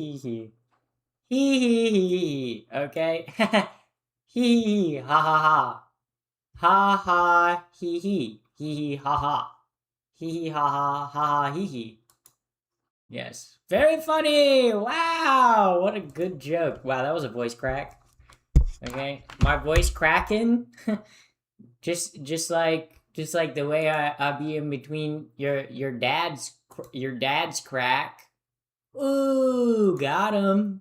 hee hee. Hee hee hee hee. Okay? Hee hee ha ha ha. Ha ha hee hee. Hee hee ha ha. Hee hee ha ha ha ha hee hee. Yes. Very funny! Wow! What a good joke. Wow, that was a voice crack. Okay? My voice cracking. just like the way I be in between your dad's crack. Ooh, got him.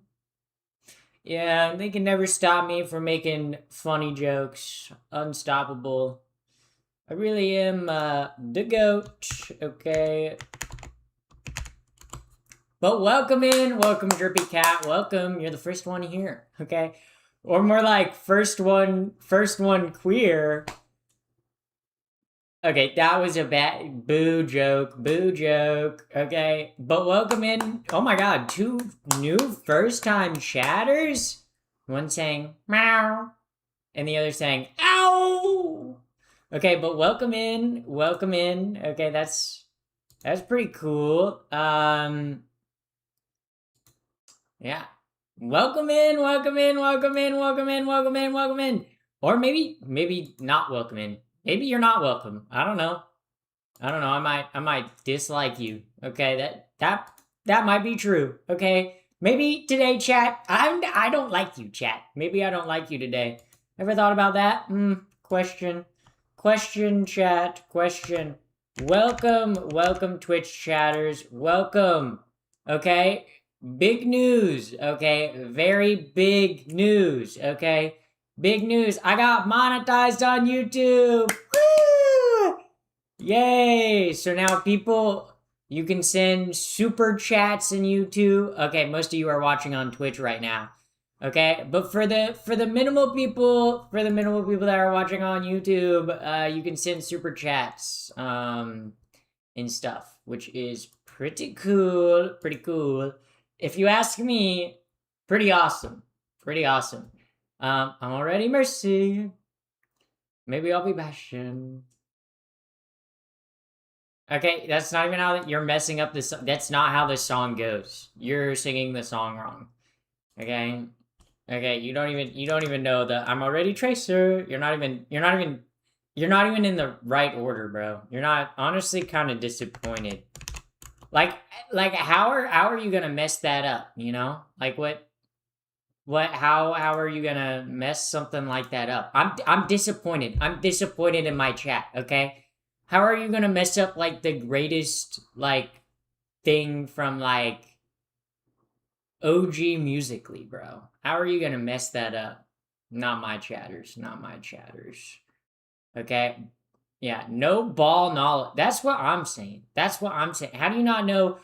Yeah, they can never stop me from making funny jokes. Unstoppable. I really am the goat. Okay. But welcome Drippy Cat. Welcome. You're the first one here. Okay. Or more like first one queer. Okay, that was a bad boo joke. Okay, but welcome in. Oh my god, two new first time chatters. One saying meow, and the other saying ow. Okay, but welcome in. Okay, that's pretty cool. Yeah. Welcome in. Or maybe not welcome in. Maybe you're not welcome. I don't know. I might dislike you. Okay, that might be true. Okay, maybe today, chat. I don't like you, chat. Maybe I don't like you today. Ever thought about that? Question, chat. Question. Welcome, Twitch chatters. Welcome. Okay, big news. Okay, very big news. Okay. Big news, I got monetized on YouTube! Woo! Yay! So now people, you can send super chats in YouTube. Okay, most of you are watching on Twitch right now. Okay, but for the minimal people, that are watching on YouTube, you can send super chats and stuff, which is pretty cool. If you ask me, pretty awesome. I'm already Mercy. Maybe I'll be Bastion. Okay, that's not even how you're messing up this. That's not how this song goes. You're singing the song wrong. Okay, you don't even know the I'm already Tracer. You're not even in the right order, bro. You're not honestly kind of disappointed. Like how are you gonna mess that up? You know, like what how are you gonna mess something like that up? I'm disappointed. I'm disappointed in my chat, okay? How are you gonna mess up like the greatest like thing from like OG Musically, bro? How are you gonna mess that up? Not my chatters. Okay? Yeah, no ball knowledge. That's what I'm saying. How do you not know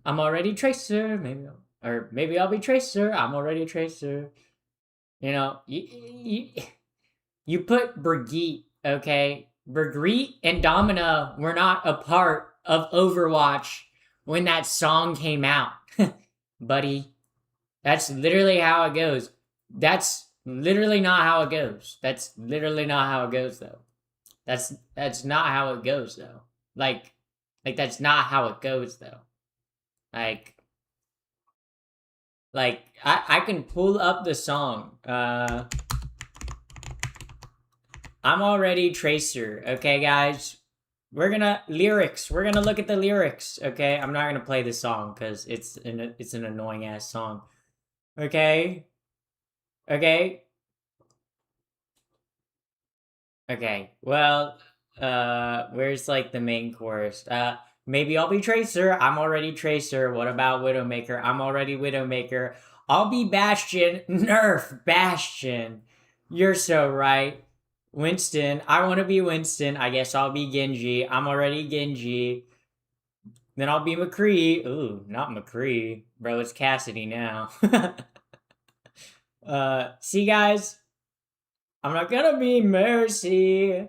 I'm already Tracer? Maybe I'll be Tracer. I'm already Tracer. You know, you put Brigitte, okay? Brigitte and Domina were not a part of Overwatch when that song came out. Buddy, that's literally how it goes. That's literally not how it goes. Though. That's not how it goes though. Like that's not how it goes though. Like I can pull up the song. I'm already Tracer, okay guys? We're gonna look at the lyrics, okay? I'm not gonna play the song because it's an annoying ass song. Okay? Well, where's like the main chorus? Maybe I'll be Tracer. I'm already Tracer. What about Widowmaker? I'm already Widowmaker. I'll be Bastion. Nerf Bastion. You're so right. Winston. I want to be Winston. I guess I'll be Genji. I'm already Genji. Then I'll be McCree. Ooh, not McCree. Bro, it's Cassidy now. See guys? I'm not gonna be Mercy.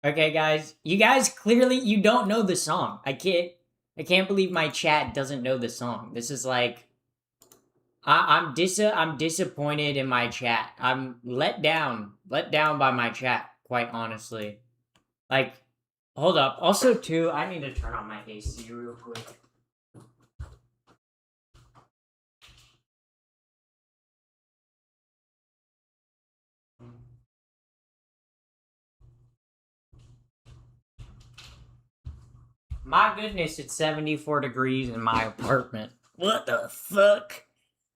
Okay, guys. You guys clearly you don't know the song. I can't believe my chat doesn't know the song. This is like I'm disappointed in my chat. I'm let down by my chat, quite honestly. Like, hold up. Also, too, I need to turn on my AC real quick. My goodness, it's 74 degrees in my apartment. What the fuck?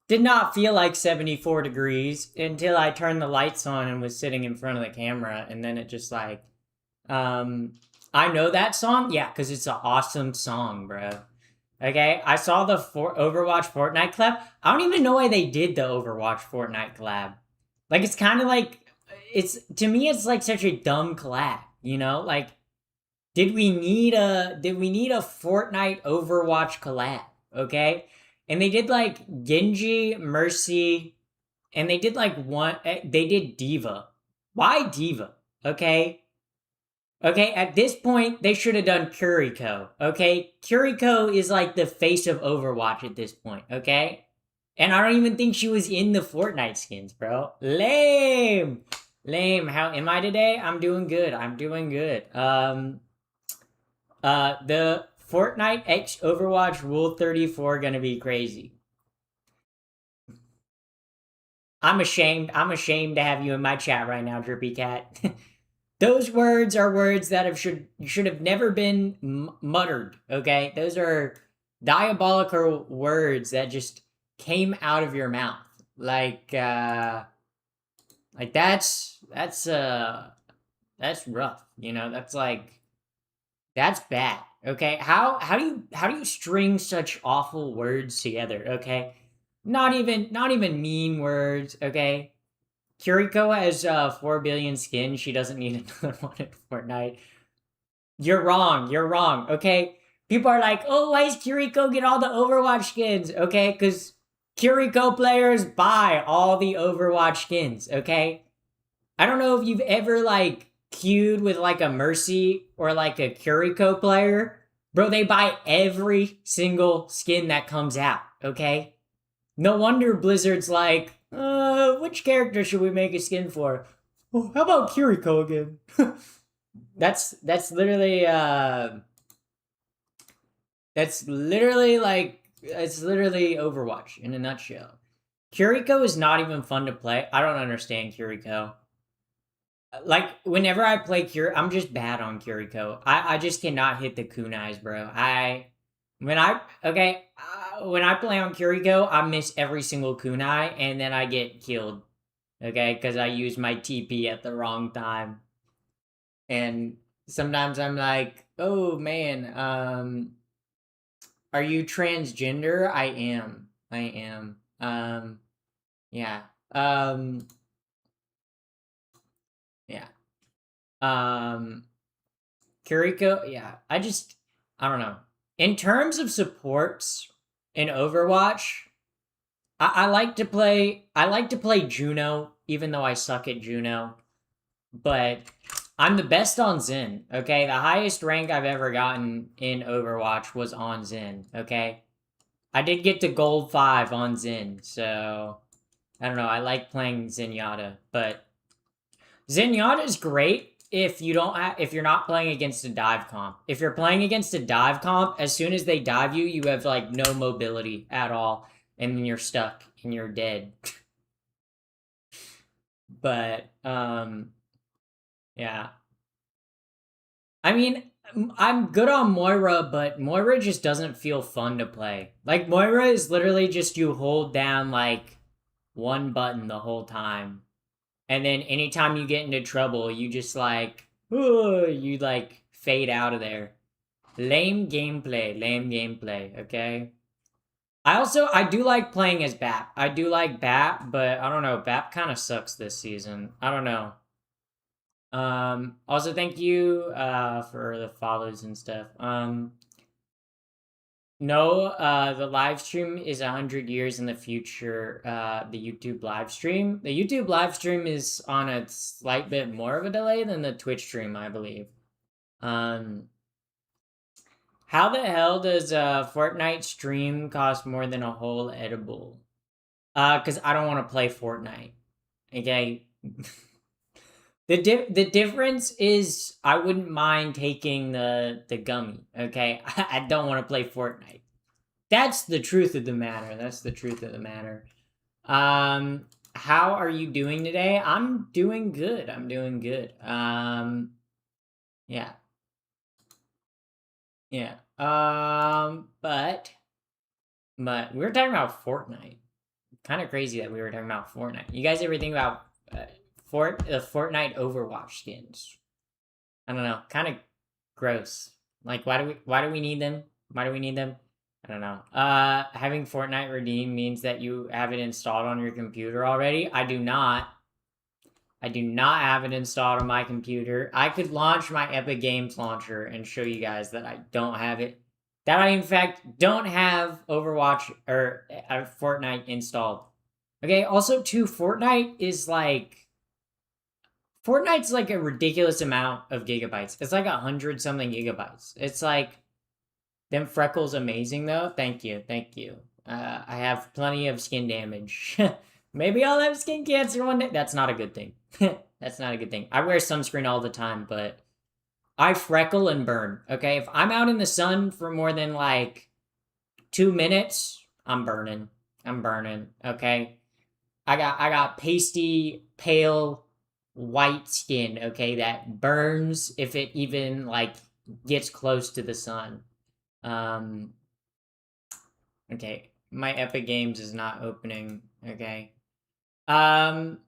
Did not feel like 74 degrees until I turned the lights on and was sitting in front of the camera, and then it just like, um, I know that song? Yeah, because it's an awesome song, bro. Okay, I saw the Overwatch Fortnite collab. I don't even know why they did the Overwatch Fortnite collab. Like, it's kind of like, it's, to me, it's like such a dumb collab, you know? Like, did we need a Fortnite Overwatch collab? Okay, and they did like Genji, Mercy, and they did like one. They did Diva. Why Diva? Okay, okay. At this point, they should have done Kuriko. Okay, Kuriko is like the face of Overwatch at this point. Okay, and I don't even think she was in the Fortnite skins, bro. Lame, lame. How am I today? I'm doing good. I'm doing good. The Fortnite X Overwatch Rule 34 gonna be crazy. I'm ashamed. I'm ashamed to have you in my chat right now, Drippy Cat. Those words are words that should have never been muttered. Okay, those are diabolical words that just came out of your mouth. Like that's rough. You know, that's like that's bad. Okay? How do you string such awful words together, okay? Not even mean words, okay? Kiriko has 4 billion skins. She doesn't need another one in Fortnite. You're wrong. You're wrong. Okay? People are like, "Oh, why does Kiriko get all the Overwatch skins?" Okay? Cuz Kiriko players buy all the Overwatch skins, okay? I don't know if you've ever like queued with like a Mercy or like a Kuriko player. Bro, they buy every single skin that comes out, okay? No wonder Blizzard's like, which character should we make a skin for? Oh, how about Kuriko again? that's literally that's literally like it's literally Overwatch in a nutshell. Kuriko is not even fun to play. I don't understand Kuriko. Like whenever I play I'm just bad on Kiriko. I just cannot hit the kunais, bro. When I play on Kiriko, I miss every single kunai and then I get killed. Okay, because I use my TP at the wrong time, and sometimes I'm like, oh man, are you transgender? I am. I am. Yeah. Um, yeah. Um, Kiriko, yeah. I don't know. In terms of supports in Overwatch, I like to play Juno, even though I suck at Juno. But I'm the best on Zen, okay? The highest rank I've ever gotten in Overwatch was on Zen, okay? I did get to gold 5 on Zen, so I don't know, I like playing Zenyatta, but Zenyatta is great if you're not playing against a dive comp. If you're playing against a dive comp, as soon as they dive you, you have like no mobility at all, and then you're stuck and you're dead. But yeah. I mean, I'm good on Moira, but Moira just doesn't feel fun to play. Like Moira is literally just you hold down like one button the whole time. And then anytime you get into trouble, you just like, you like fade out of there. Lame gameplay, okay? I do like playing as Bap. I do like Bap, but I don't know, Bap kind of sucks this season. I don't know. Also thank you for the follows and stuff. No, the live stream is 100 years in the future. The YouTube live stream. The YouTube live stream is on a slight bit more of a delay than the Twitch stream, I believe. Um, how the hell does a Fortnite stream cost more than a whole edible? Because I don't want to play Fortnite. Okay. The difference is I wouldn't mind taking the gummy. Okay, I don't want to play Fortnite. That's the truth of the matter. That's the truth of the matter. How are you doing today? I'm doing good. I'm doing good. Yeah. Yeah. But we were talking about Fortnite. Kind of crazy that we were talking about Fortnite. You guys ever think about the Fortnite Overwatch skins? I don't know. Kind of gross. Like, why do we need them? Why do we need them? I don't know. Having Fortnite redeem means that you have it installed on your computer already. I do not. I do not have it installed on my computer. I could launch my Epic Games launcher and show you guys that I don't have it. That I, in fact, don't have Overwatch or Fortnite installed. Okay, also, too, Fortnite's like a ridiculous amount of gigabytes. It's like 100 something gigabytes. It's like, them freckles amazing though. Thank you, thank you. I have plenty of skin damage. Maybe I'll have skin cancer one day. That's not a good thing. That's not a good thing. I wear sunscreen all the time, but I freckle and burn. Okay, if I'm out in the sun for more than like 2 minutes, I'm burning. I'm burning. Okay, I got pasty, pale, white skin. Okay, that burns if it even like gets close to the sun. Um, okay, my Epic Games is not opening. Okay. Um,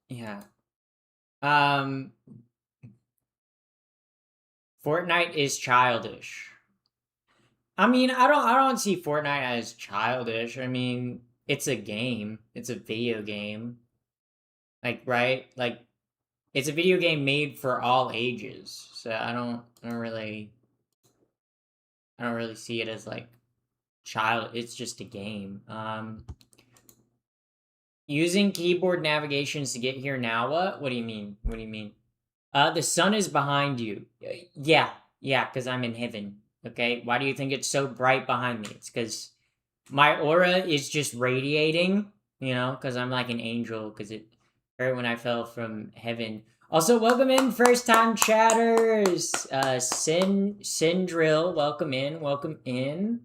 yeah. Um, Fortnite is childish. I mean, I don't see Fortnite as childish. I mean, it's a game. It's a video game. Like, right? Like, it's a video game made for all ages. So I don't really see it as like child. It's just a game. Using keyboard navigations to get here now. What do you mean? What do you mean? The sun is behind you. Yeah, yeah, because I'm in heaven. Okay, why do you think it's so bright behind me? It's because my aura is just radiating. You know, because I'm like an angel. Because it right when I fell from heaven. Also, welcome in first time chatters. Sindrill, welcome in. Welcome in.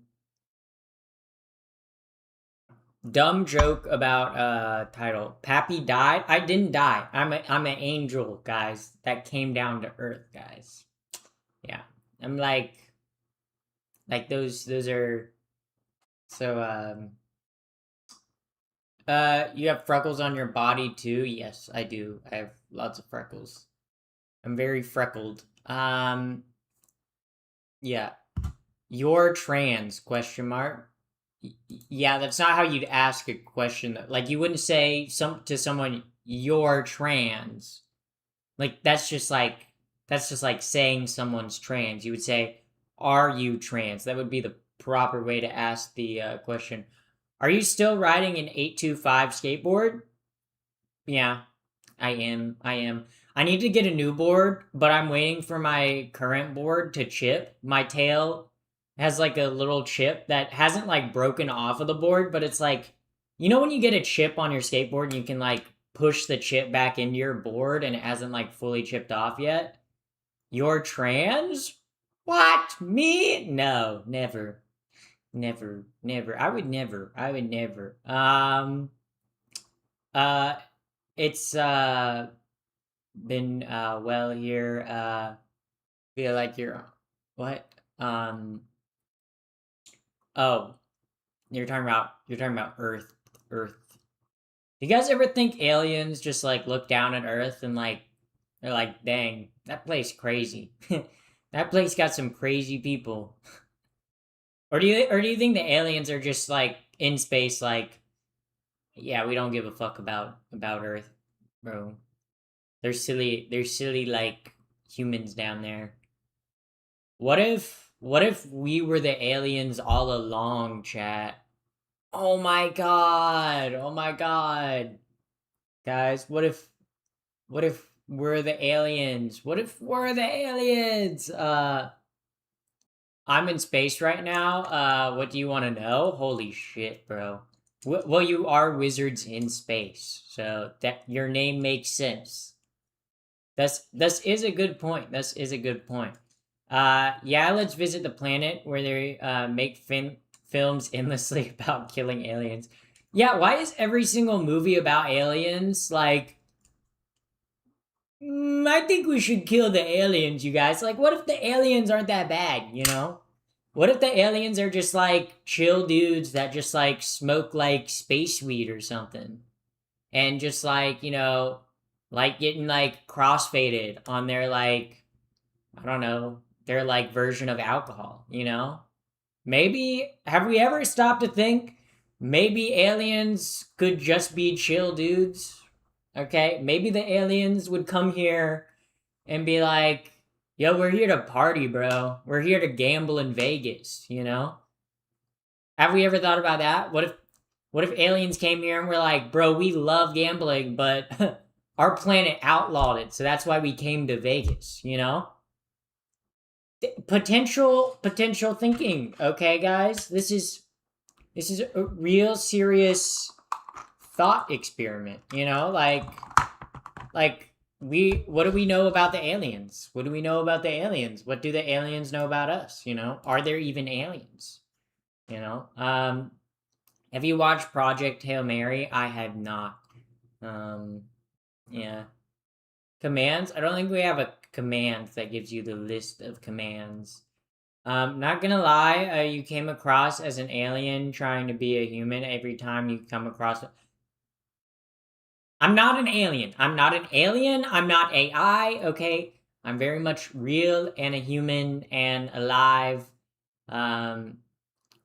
Dumb joke about title. Pappy died. I didn't die. I'm an angel, guys. That came down to earth, guys. Yeah. I'm like those are so you have freckles on your body too? Yes, I do. I have lots of freckles. I'm very freckled. Yeah. You're trans question mark. Yeah, that's not how you'd ask a question. Like you wouldn't say to someone you're trans. Like that's just like saying someone's trans. You would say, "Are you trans?" That would be the proper way to ask the question. Are you still riding an 825 skateboard? Yeah, I am. I am. I need to get a new board, but I'm waiting for my current board to chip. My tail has like a little chip that hasn't like broken off of the board, but it's like, you know, when you get a chip on your skateboard, you can like push the chip back into your board and it hasn't like fully chipped off yet. You're trans? What? Me? No, never. Never. Never. I would never. I would never. Uh, it's been well here. Feel like you're what? Oh, you're talking about Earth. Earth. You guys ever think aliens just like look down at Earth and like they're like, dang, that place crazy. That place got some crazy people. Or do you think the aliens are just like in space like, yeah, we don't give a fuck about Earth, bro. They're silly like humans down there. What if we were the aliens all along, chat? Oh my god. Oh my god. Guys, what if we're the aliens? What if we're the aliens? I'm in space right now. What do you want to know? Holy shit, bro. Well, you are wizards in space, so that your name makes sense. This is a good point. This is a good point. Yeah, let's visit the planet where they make films endlessly about killing aliens. Yeah, why is every single movie about aliens like I think we should kill the aliens, you guys. Like, what if the aliens aren't that bad, you know? What if the aliens are just like chill dudes that just like smoke like space weed or something? And just like, like getting like crossfaded on their like, I don't know, their like version of alcohol, you know? Maybe, have we ever stopped to think maybe aliens could just be chill dudes? Okay? Maybe the aliens would come here and be like, yo, we're here to party, bro. We're here to gamble in Vegas, you know? Have we ever thought about that? What if aliens came here and were like, bro, we love gambling, but our planet outlawed it, so that's why we came to Vegas, you know? Potential thinking, okay, guys? This is a real serious thought experiment, you know? Like what do we know about the aliens? What do we know about the aliens? What do the aliens know about us, you know? Are there even aliens? You know? Have you watched Project Hail Mary? I have not. Yeah. Commands? I don't think we have a command that gives you the list of commands. Not gonna lie, you came across as an alien trying to be a human every time you come across. I'm not an alien. I'm not an alien. I'm not AI, okay? I'm very much real and a human and alive. Um,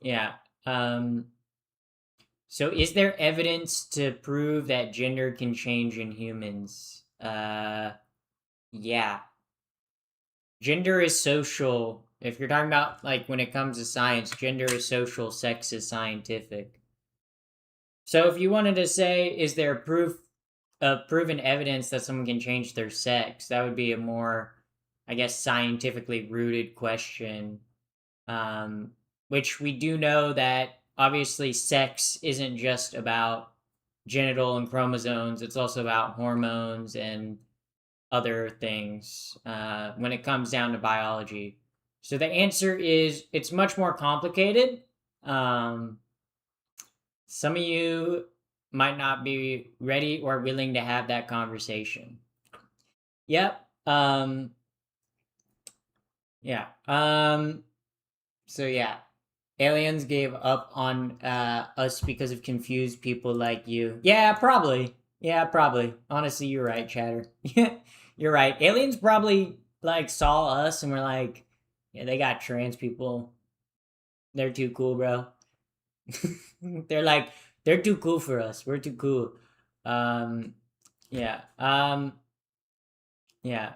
yeah. So is there evidence to prove that gender can change in humans? Yeah. Gender is social. If you're talking about like when it comes to science, gender is social, sex is scientific. So if you wanted to say, is there proven evidence that someone can change their sex? That would be a more, I guess, scientifically rooted question. Which we do know that obviously sex isn't just about genital and chromosomes, it's also about hormones and other things when it comes down to biology. So the answer is it's much more complicated. Some of you might not be ready or willing to have that conversation. Yep. Yeah. So yeah, aliens gave up on us because of confused people like you. Yeah, probably. Yeah, probably. Honestly, you're right, Chatter. You're right. Aliens probably like saw us and were like, yeah, they got trans people. They're too cool, bro. they're like, they're too cool for us. We're too cool. Um, yeah. Yeah.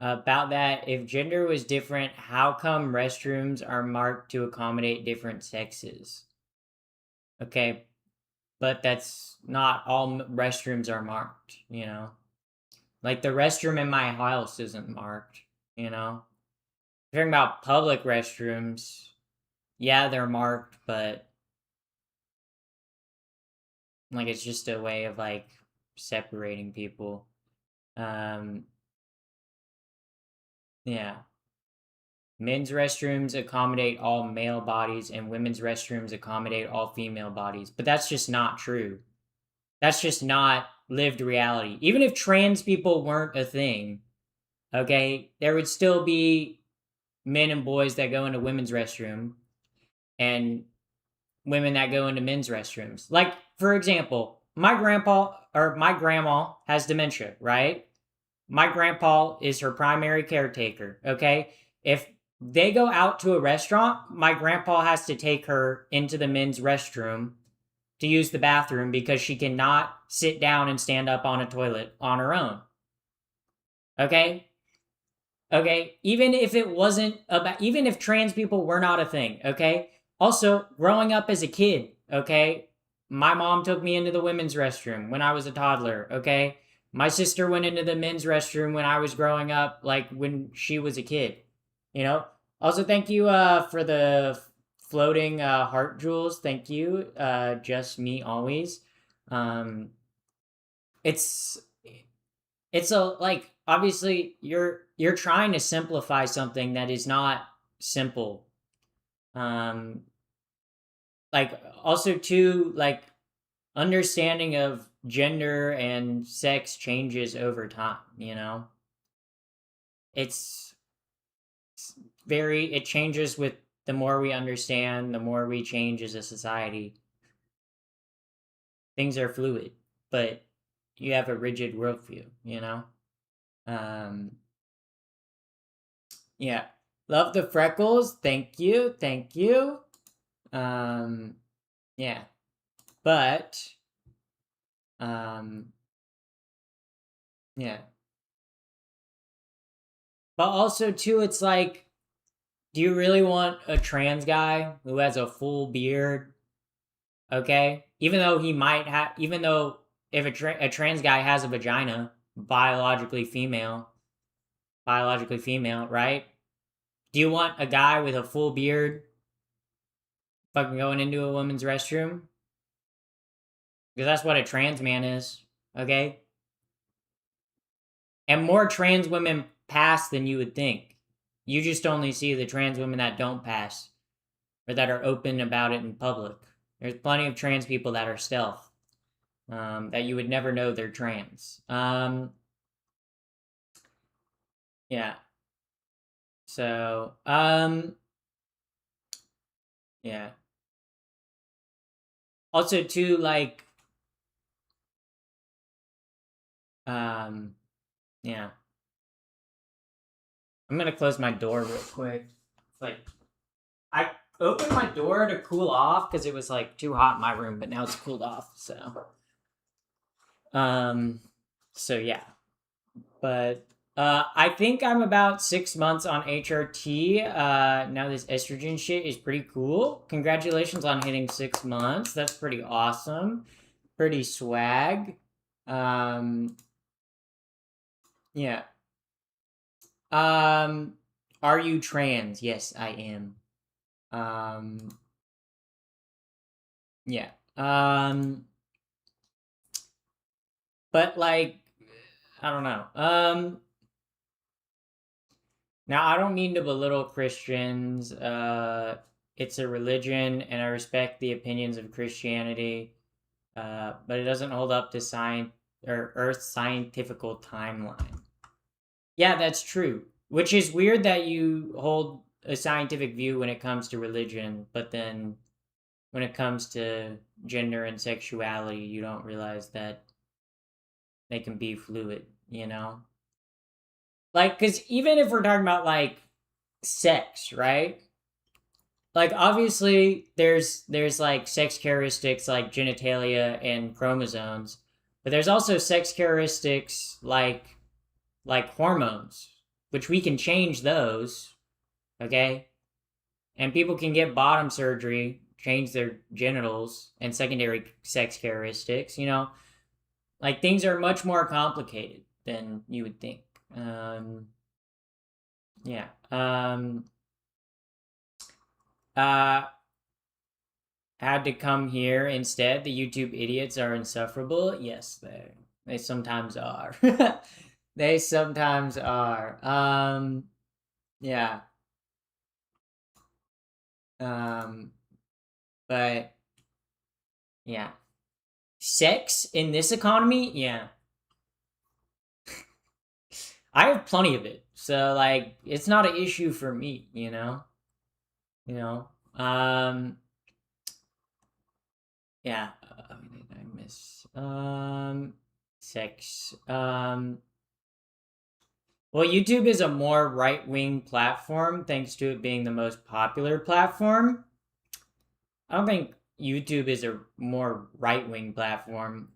About that, if gender was different, how come restrooms are marked to accommodate different sexes? Okay, but that's not all restrooms are marked, you know? Like the restroom in my house isn't marked, you know? Talking about public restrooms, yeah, they're marked, but like it's just a way of like separating people. Um, yeah. Men's restrooms accommodate all male bodies and women's restrooms accommodate all female bodies. But that's just not true. That's just not lived reality. Even if trans people weren't a thing, okay, there would still be men and boys that go into women's restroom and women that go into men's restrooms. Like, for example, my grandpa or my grandma has dementia, right? My grandpa is her primary caretaker, okay? If they go out to a restaurant, my grandpa has to take her into the men's restroom to use the bathroom because she cannot sit down and stand up on a toilet on her own. Okay? Okay, even if it wasn't about, even if trans people were not a thing, okay? Also, growing up as a kid, okay? My mom took me into the women's restroom when I was a toddler, okay? My sister went into the men's restroom when I was growing up, like when she was a kid, you know? Also, thank you for the floating heart jewels. Thank you. Just me always. Um, it's it's a like obviously you're trying to simplify something that is not simple. um like also too like understanding of gender and sex changes over time, you know? It's it changes with the more we understand, the more we change as a society. Things are fluid, but you have a rigid worldview, you know? Um, yeah. Love the freckles. Thank you. Thank you. Yeah. But, yeah. But also, too, it's like, do you really want a trans guy who has a full beard? Okay? Even though if a trans guy has a vagina, biologically female, right? Do you want a guy with a full beard fucking going into a woman's restroom? Because that's what a trans man is, okay? And more trans women pass than you would think. You just only see the trans women that don't pass or that are open about it in public. There's plenty of trans people that are stealth, that you would never know they're trans. Yeah. So, yeah. Also, too, like, yeah. I'm gonna close my door real quick. It's like, I opened my door to cool off because it was like too hot in my room, but now it's cooled off. So yeah, but I think I'm about 6 months on HRT. Now this estrogen shit is pretty cool. Congratulations on hitting 6 months. That's pretty awesome. Pretty swag. Yeah. Are you trans? Yes, I am. Yeah. But like, I don't know. Now I don't mean to belittle Christians. It's a religion, and I respect the opinions of Christianity. But it doesn't hold up to science or Earth's scientifical timeline. Yeah, that's true. Which is weird that you hold a scientific view when it comes to religion, but then when it comes to gender and sexuality, you don't realize that they can be fluid, you know? Like, because even if we're talking about like sex, right? Like, obviously, there's like sex characteristics like genitalia and chromosomes, but there's also sex characteristics like hormones, which we can change those, okay? And people can get bottom surgery, change their genitals and secondary sex characteristics, you know? Like things are much more complicated than you would think. Yeah. Uh had to come here instead. The YouTube idiots are insufferable. Yes, they sometimes are. They sometimes are. Yeah. But yeah. Sex in this economy? Yeah. I have plenty of it. So like it's not an issue for me, you know? You know? Yeah. Did I miss sex? Well, YouTube is a more right-wing platform thanks to it being the most popular platform. I don't think YouTube is a more right-wing platform.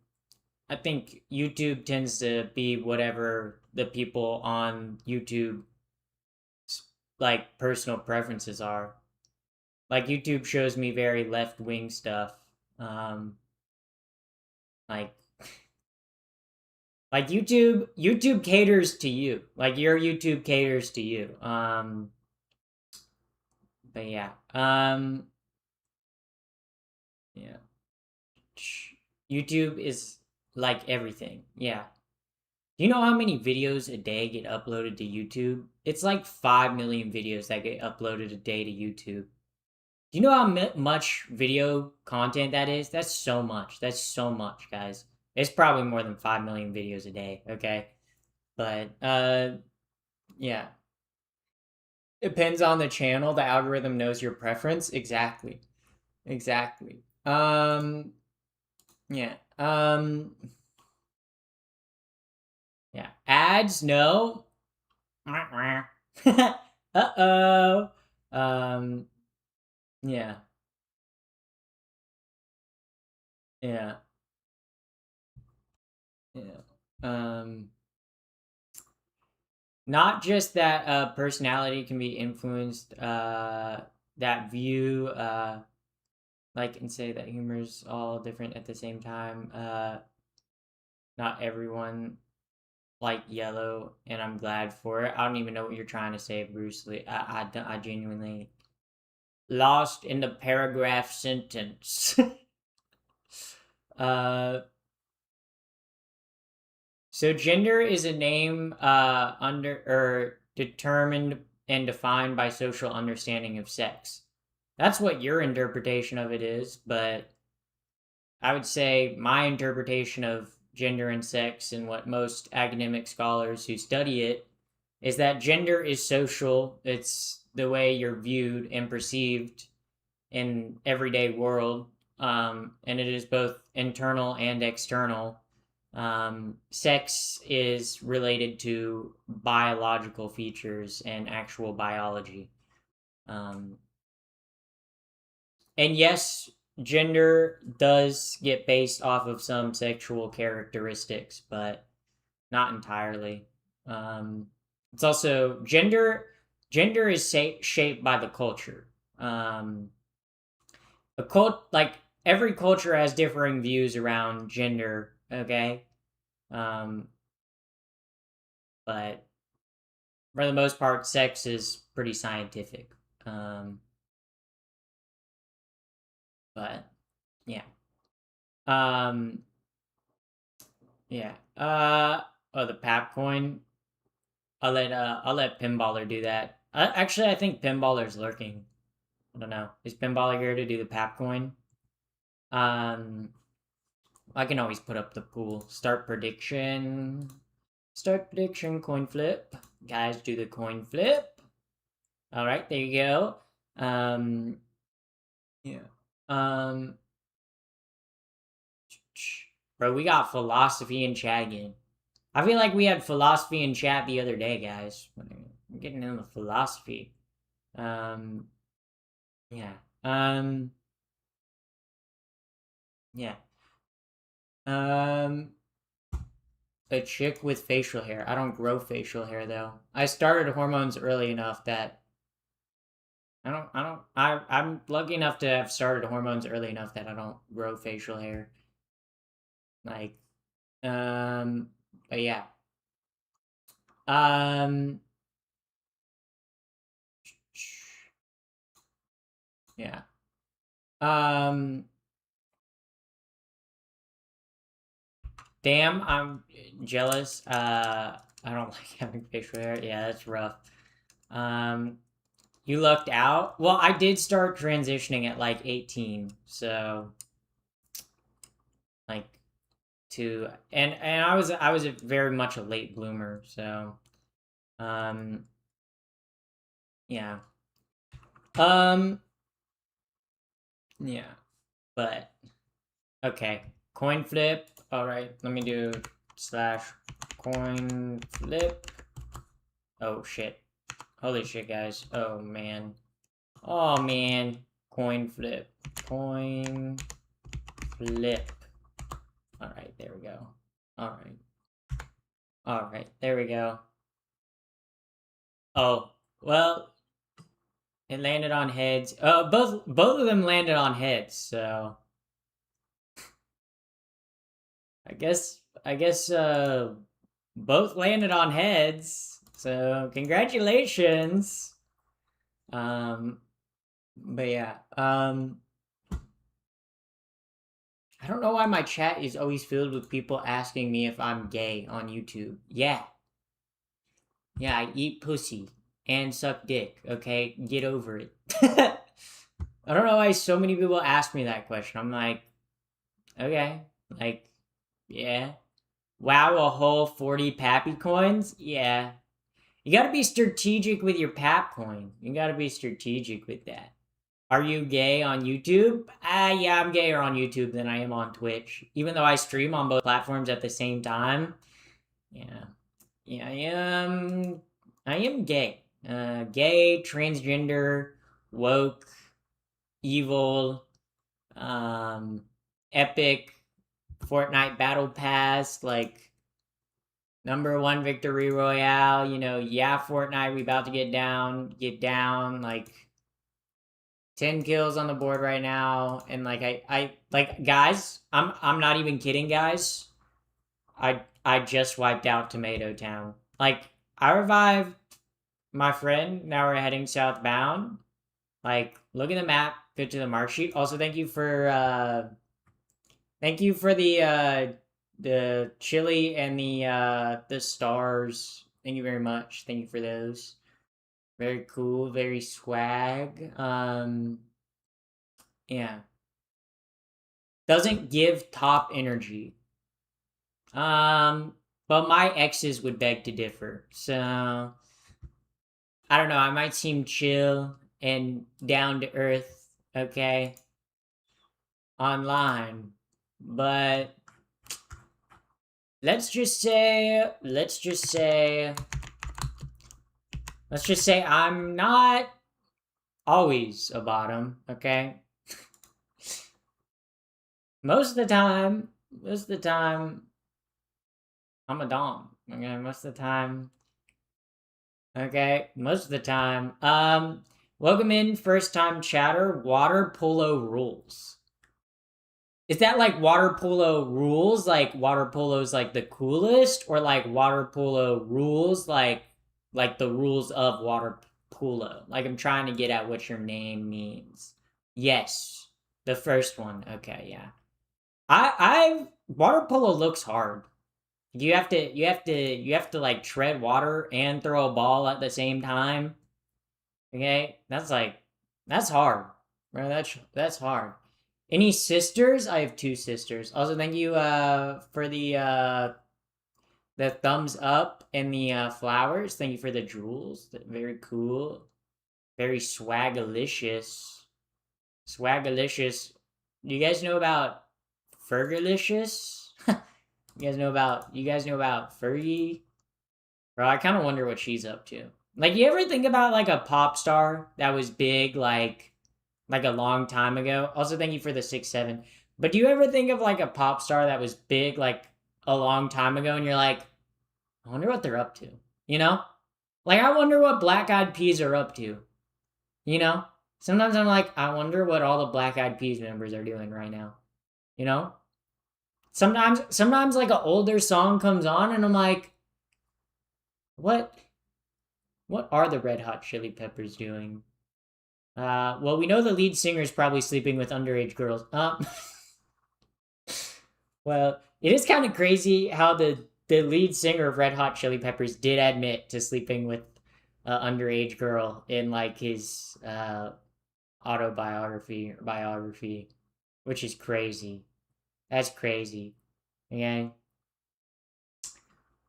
I think YouTube tends to be whatever the people on YouTube like personal preferences are. Like YouTube shows me very left-wing stuff. Like like YouTube caters to you. Like your YouTube caters to you. But yeah. Yeah. YouTube is like everything. Yeah. Do you know how many videos a day get uploaded to YouTube? It's like 5 million videos that get uploaded a day to YouTube. Do you know how much video content that is? That's so much. That's so much, guys. It's probably more than 5 million videos a day, okay? But, yeah. Depends on the channel. The algorithm knows your preference. Exactly. Exactly. Yeah. Yeah. Ads, no. Uh-oh. Yeah. Yeah. Yeah. Not just that personality can be influenced, that view, like, and say that humor's all different at the same time. Not everyone like yellow, and I'm glad for it. I don't even know what you're trying to say, Bruce Lee. I genuinely lost in the paragraph sentence. uh, so gender is a name under or determined and defined by social understanding of sex. That's what your interpretation of it is, but I would say my interpretation of gender and sex and what most academic scholars who study it is that gender is social. It's the way you're viewed and perceived in everyday world, and it is both internal and external. Sex is related to biological features and actual biology. Um, and yes, gender does get based off of some sexual characteristics, but not entirely. It's also gender is shaped by the culture. Um, a cult like every culture has differing views around gender. Okay, um, but for the most part, sex is pretty scientific. Um, but yeah, um, yeah. Oh, the pap coin. I'll let Pinballer do that. Actually, I think Pinballer's lurking. I don't know. Is Pinballer here to do the pap coin? Um, I can always put up the pool. Start prediction. Start prediction. Coin flip. Guys, do the coin flip. All right, there you go. Yeah. Um, bro, we got philosophy in chat again. I feel like we had philosophy in chat the other day, guys. I'm getting into philosophy. Um, yeah. Um, yeah. Um, a chick with facial hair. I don't grow facial hair though. I started hormones early enough that I'm lucky enough to have started hormones early enough that I don't grow facial hair. Like, um, but yeah. Um, yeah. Um, damn, I'm jealous. I don't like having facial hair. Yeah, that's rough. Um, you lucked out. Well, I did start transitioning at like 18, so like and I was very much a late bloomer, so um yeah. Um yeah. But okay. Coin flip. All right, let me do slash coin flip. Oh shit. Holy shit, guys. Oh man. Oh man. Coin flip. Coin flip. All right, there we go. All right. All right, there we go. Oh, well, it landed on heads. Both of them landed on heads, so I guess both landed on heads. So congratulations. Um but yeah. I don't know why my chat is always filled with people asking me if I'm gay on YouTube. Yeah. Yeah, I eat pussy and suck dick, okay? Get over it. I don't know why so many people ask me that question. I'm like, okay, like Yeah. Wow, a whole 40 Pappy coins? Yeah. You gotta be strategic with your Pap coin. You gotta be strategic with that. Are you gay on YouTube? Yeah, I'm gayer on YouTube than I am on Twitch. Even though I stream on both platforms at the same time. Yeah. Yeah, I am gay. Gay, transgender, woke, evil, epic, Fortnite Battle Pass, like #1 victory royale. Yeah, Fortnite, we about to get down, like 10 kills on the board right now, and like I like guys, I'm not even kidding, guys. I just wiped out Tomato Town. Like I revived my friend. Now we're heading southbound. Like look at the map. Go to the mark sheet. Also, thank you for the chili and the stars. Thank you very much. Thank you for those. Very cool. Very swag. Yeah. Doesn't give top energy. But my exes would beg to differ. So I don't know. I might seem chill and down to earth, okay, online, but let's just say I'm not always a bottom, okay? Most of the time, I'm a dom. Okay, most of the time. Okay, most of the time. Welcome in, first time chatter. Water polo rules. Is that like water polo rules? Like water polo's like the coolest, or like water polo rules like the rules of water polo? Like I'm trying to get at what your name means. Yes, the first one. Okay, yeah. I water polo looks hard. You have to like tread water and throw a ball at the same time. Okay, that's hard, bro. That's hard. Any sisters? I have 2 sisters. Also, thank you for the thumbs up and the flowers. Thank you for the jewels. Very cool. Very swagalicious. Swagalicious. Do you guys know about Fergalicious? You guys know about Fergie? Bro, I kind of wonder what she's up to. Like, you ever think about like a pop star that was big like a long time ago? Also, thank you for the 6-7. But do you ever think of like a pop star that was big like a long time ago, and you're like, I wonder what they're up to, you know? Like, I wonder what Black Eyed Peas are up to, you know? Sometimes I'm like, I wonder what all the Black Eyed Peas members are doing right now, you know? Sometimes like an older song comes on, and I'm like, what are the Red Hot Chili Peppers doing? Well, we know the lead singer is probably sleeping with underage girls. Well, it is kind of crazy how the lead singer of Red Hot Chili Peppers did admit to sleeping with an underage girl in like his autobiography or biography, which is crazy. That's crazy. Okay.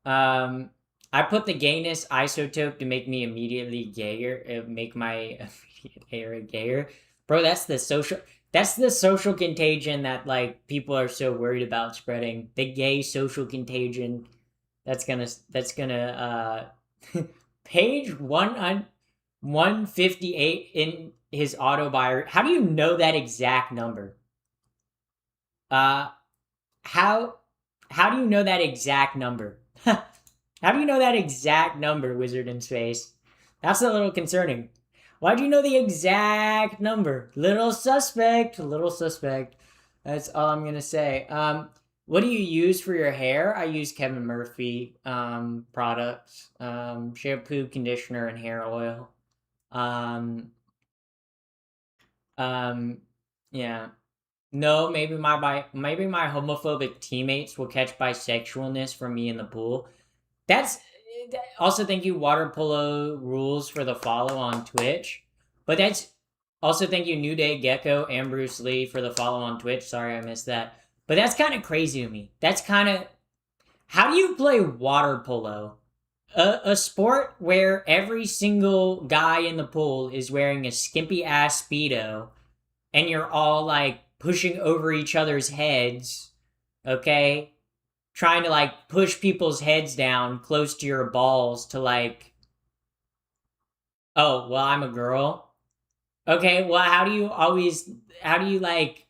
I put the gayness isotope to make me immediately gayer, make my immediate era gayer. Bro, that's the social contagion that like people are so worried about spreading. The gay social contagion that's gonna page 158 in his autobiography. How do you know that exact number? Uh how how do you know that exact number? How do you know that exact number, Wizard in Space? That's a little concerning. Why do you know the exact number? Little suspect, little suspect. That's all I'm gonna say. What do you use for your hair? I use Kevin Murphy products, shampoo, conditioner, and hair oil. Um, yeah. No, maybe my homophobic teammates will catch bisexualness from me in the pool. That's also thank you Water Polo Rules for the follow on Twitch. But that's also thank you New Day Gecko and Bruce Lee for the follow on Twitch. Sorry I missed that. But that's kind of crazy to me. That's kind of... How do you play water polo? A sport where every single guy in the pool is wearing a skimpy ass Speedo and you're all like pushing over each other's heads, okay? Trying to like push people's heads down close to your balls to like, oh, well, I'm a girl. Okay, well, how do you like,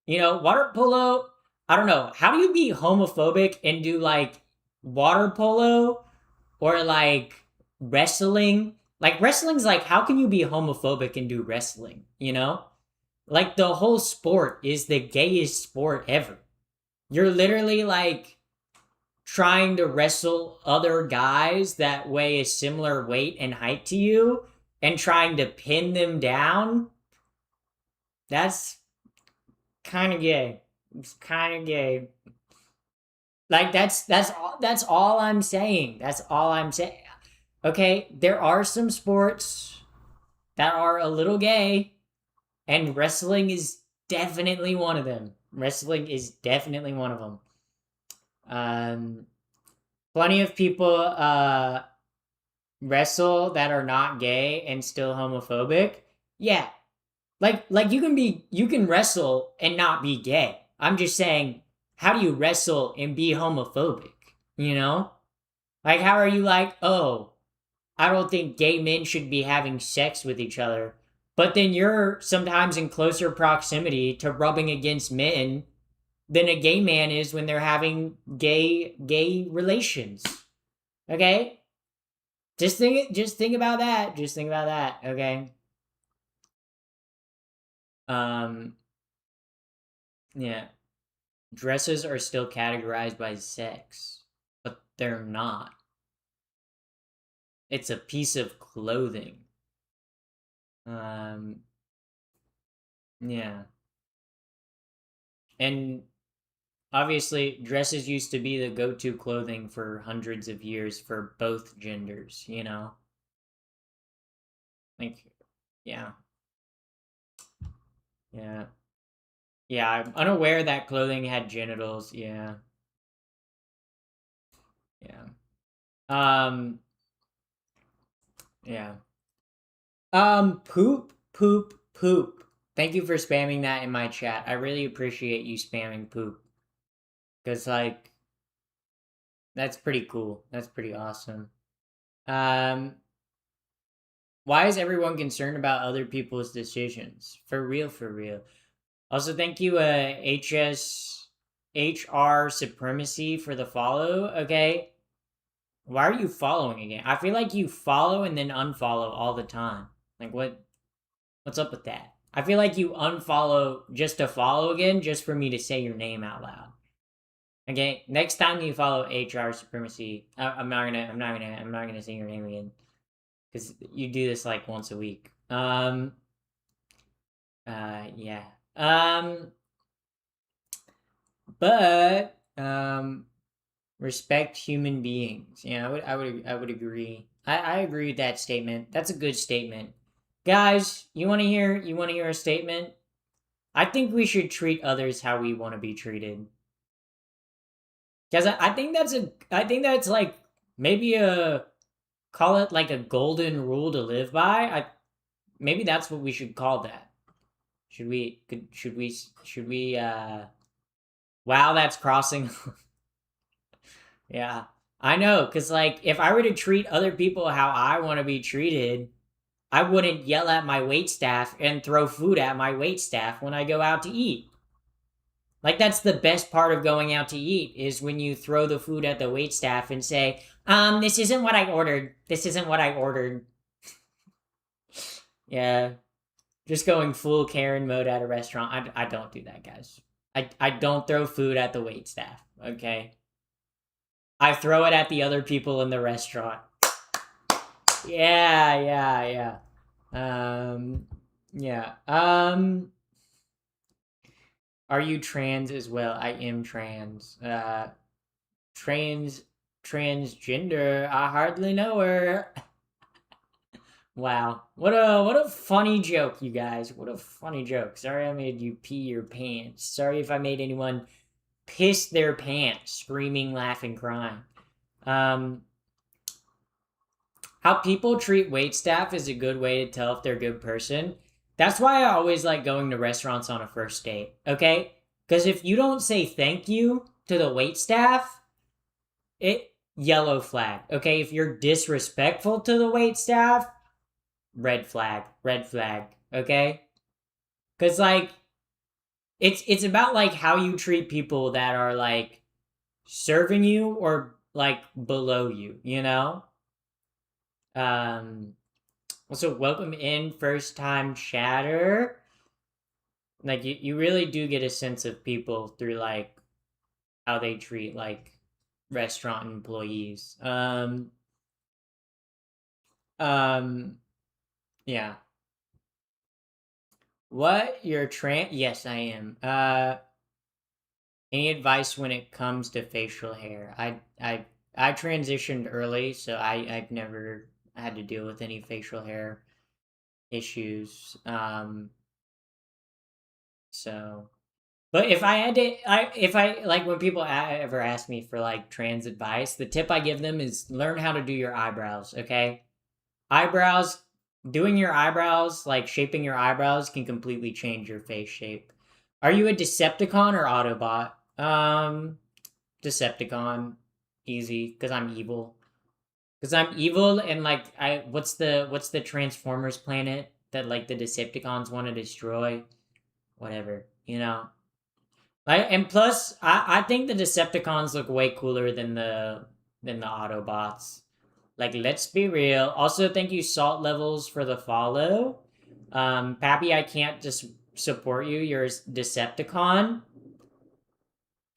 water polo? I don't know. How do you be homophobic and do like water polo or like wrestling? Like, wrestling's like, how can you be homophobic and do wrestling, Like, the whole sport is the gayest sport ever. You're literally like trying to wrestle other guys that weigh a similar weight and height to you and trying to pin them down. That's kind of gay. It's kind of gay. Like, that's all I'm saying. That's all I'm saying. Okay, there are some sports that are a little gay, and wrestling is definitely one of them. Wrestling is definitely one of them. Plenty of people wrestle that are not gay and still homophobic. Yeah, like you can wrestle and not be gay. I'm just saying, how do you wrestle and be homophobic? Like, how are you like, oh, I don't think gay men should be having sex with each other, but then you're sometimes in closer proximity to rubbing against men than a gay man is when they're having gay relations. Okay? Just think about that. Just think about that, okay? Yeah. Dresses are still categorized by sex, but they're not. It's a piece of clothing. Yeah. And obviously, dresses used to be the go-to clothing for hundreds of years for both genders, Like, yeah. Yeah. Yeah, I'm unaware that clothing had genitals. Yeah. Yeah. Yeah. Poop, poop, poop. Thank you for spamming that in my chat. I really appreciate you spamming poop. Because, like, that's pretty cool. That's pretty awesome. Why is everyone concerned about other people's decisions? For real, for real. Also, thank you, HR Supremacy for the follow, okay? Why are you following again? I feel like you follow and then unfollow all the time. Like, what's up with that? I feel like you unfollow just to follow again, just for me to say your name out loud. Okay, next time you follow HR Supremacy, I'm not gonna say your name again, because you do this like once a week. Yeah. But respect human beings. Yeah, I would agree. I agree with that statement. That's a good statement. Guys, you want to hear a statement? I think we should treat others how we want to be treated. Cuz I think that's like maybe call it like a golden rule to live by. Maybe that's what we should call that. Should we wow, that's crossing. Yeah. I know, cuz like if I were to treat other people how I want to be treated, I wouldn't yell at my waitstaff and throw food at my waitstaff when I go out to eat. Like, that's the best part of going out to eat, is when you throw the food at the waitstaff and say, this isn't what I ordered. This isn't what I ordered. Yeah. Just going full Karen mode at a restaurant. I don't do that, guys. I don't throw food at the waitstaff, okay? I throw it at the other people in the restaurant. Yeah. Yeah. Are you trans as well? I am trans. Transgender. I hardly know her. Wow. What a funny joke, you guys. What a funny joke. Sorry I made you pee your pants. Sorry if I made anyone piss their pants, screaming, laughing, crying. Um, how people treat wait staff is a good way to tell if they're a good person. That's why I always like going to restaurants on a first date, okay? Because if you don't say thank you to the wait staff, it yellow flag, okay? If you're disrespectful to the wait staff, red flag, okay? Because like it's about like how you treat people that are like serving you or like below you, you know? Um Also, welcome in first time chatter. Like you really do get a sense of people through like how they treat like restaurant employees. Um yeah. What your yes, I am. Any advice when it comes to facial hair? I transitioned early, so I've never had to deal with any facial hair issues. So but if I had to, if I like when people ever ask me for like trans advice, the tip I give them is learn how to do your eyebrows. Okay, eyebrows, doing your eyebrows, like shaping your eyebrows, can completely change your face shape. Are you a Decepticon or Autobot? Decepticon, easy, because I'm evil. Because I'm evil, and like what's the Transformers planet that like the Decepticons want to destroy? Whatever, you know. And plus, I think the Decepticons look way cooler than the Autobots. Like, let's be real. Also, thank you, Salt Levels, for the follow. Pappy, I can't just support you. You're a Decepticon.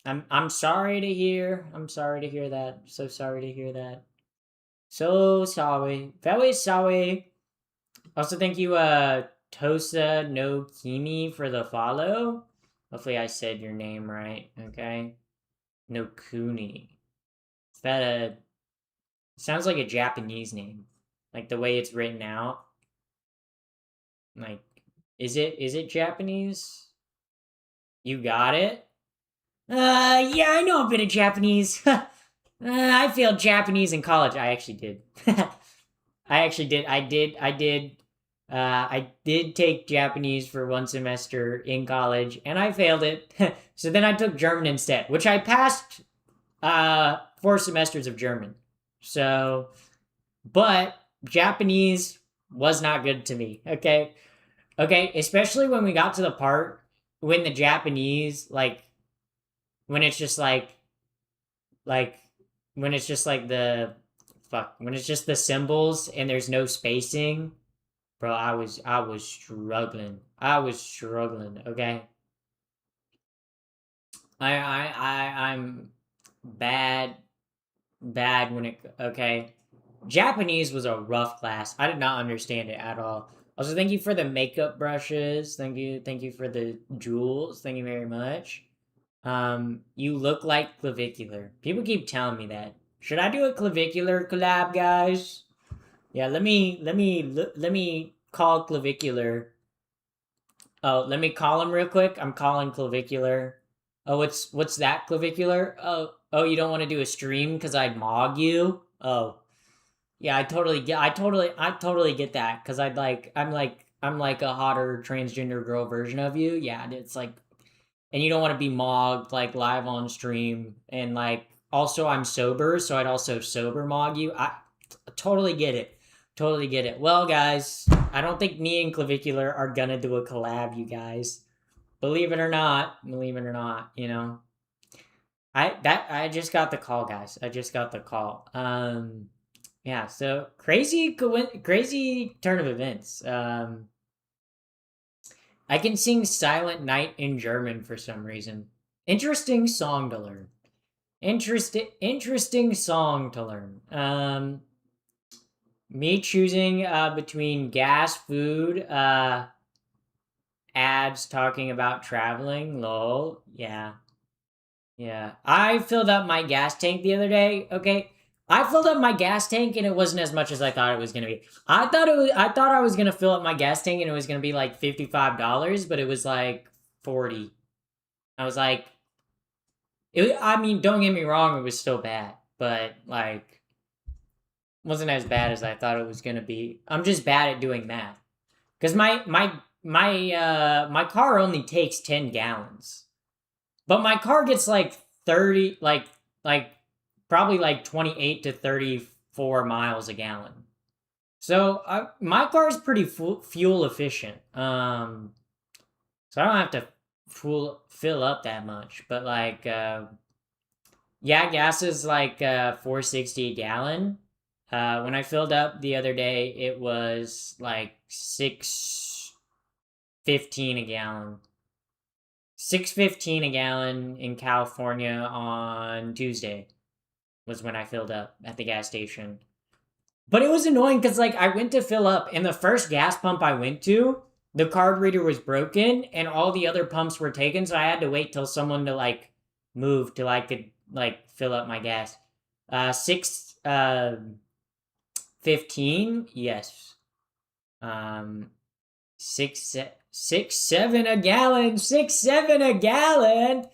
I'm sorry to hear. I'm sorry to hear that. So sorry to hear that. So sorry. Very sorry. Also, thank you, Tosa no Kimi, for the follow. Hopefully, I said your name right. Okay. No Kuni. Is that a? Sounds like a Japanese name, like the way it's written out. Like, is it Japanese? You got it. Yeah, I know a bit of Japanese. I failed Japanese in college. I actually did. I actually did. I did. I did take Japanese for one semester in college, and I failed it. So then I took German instead, which I passed 4 semesters of German. So, but Japanese was not good to me. Okay, okay, especially when we got to the part when the Japanese when it's just like when it's just like the fuck when it's just the symbols and there's no spacing, bro. I was struggling. I was struggling. Okay, I'm bad bad when it okay. Japanese was a rough class. I did not understand it at all. Also, thank you for the makeup brushes. Thank you for the jewels. Thank you very much. You look like Clavicular. People keep telling me that. Should I do a Clavicular collab, guys? Yeah, let me call Clavicular. Oh, let me call him real quick. I'm calling Clavicular. Oh, what's that, Clavicular? Oh, you don't want to do a stream because I'd mog you. Oh, yeah, I totally get that because I'm like a hotter transgender girl version of you. Yeah, it's like, and you don't want to be mogged like live on stream, and like also I'm sober, so I'd also sober mog you. I totally get it, totally get it. Well, guys, I don't think me and Clavicular are gonna do a collab, you guys. Believe it or not, you know. I just got the call, guys. I just got the call. Yeah, so crazy turn of events. I can sing Silent Night in German for some reason. Interesting song to learn. Interesting song to learn. Me choosing between gas, food, ads talking about traveling. Lol. Yeah. Yeah. I filled up my gas tank the other day. Okay. I filled up my gas tank and it wasn't as much as I thought it was gonna be. I thought I was gonna fill up my gas tank and it was gonna be like $55, but it was like 40. I was like, I mean, don't get me wrong, it was still bad, but like, wasn't as bad as I thought it was gonna be. I'm just bad at doing math because my car only takes 10 gallons, but my car gets like 30, like probably like 28 to 34 miles a gallon. So my car is pretty fuel efficient. So I don't have to fill up that much, but like yeah, gas is like 4.60 a gallon. When I filled up the other day, it was like 6.15 a gallon. 6.15 a gallon in California on Tuesday was when I filled up at the gas station. But it was annoying because like I went to fill up, and the first gas pump I went to, the card reader was broken, and all the other pumps were taken, so I had to wait till someone to like move till I could like fill up my gas. 6.15, yes. 6.7 a gallon, 6.7 a gallon.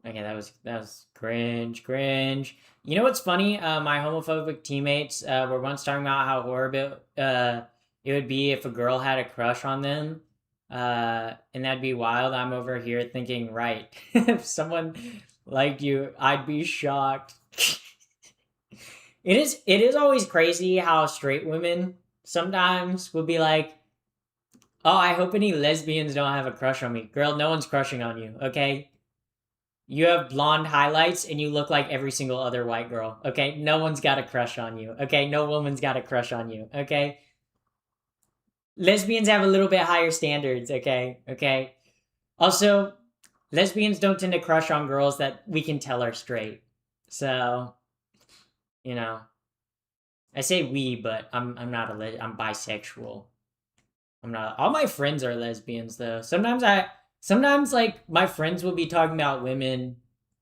Okay, that was cringe. You know what's funny? My homophobic teammates were once talking about how horrible it would be if a girl had a crush on them, and that'd be wild. I'm over here thinking, right, if someone liked you, I'd be shocked. It is always crazy how straight women sometimes will be like, "Oh, I hope any lesbians don't have a crush on me." Girl, no one's crushing on you, okay? You have blonde highlights and you look like every single other white girl, okay? No one's got a crush on you, okay? No woman's got a crush on you, okay? Lesbians have a little bit higher standards, okay? Okay? Also, lesbians don't tend to crush on girls that we can tell are straight. So, you know, I say we, but I'm not I'm bisexual. I'm not. All my friends are lesbians though. Sometimes like my friends will be talking about women,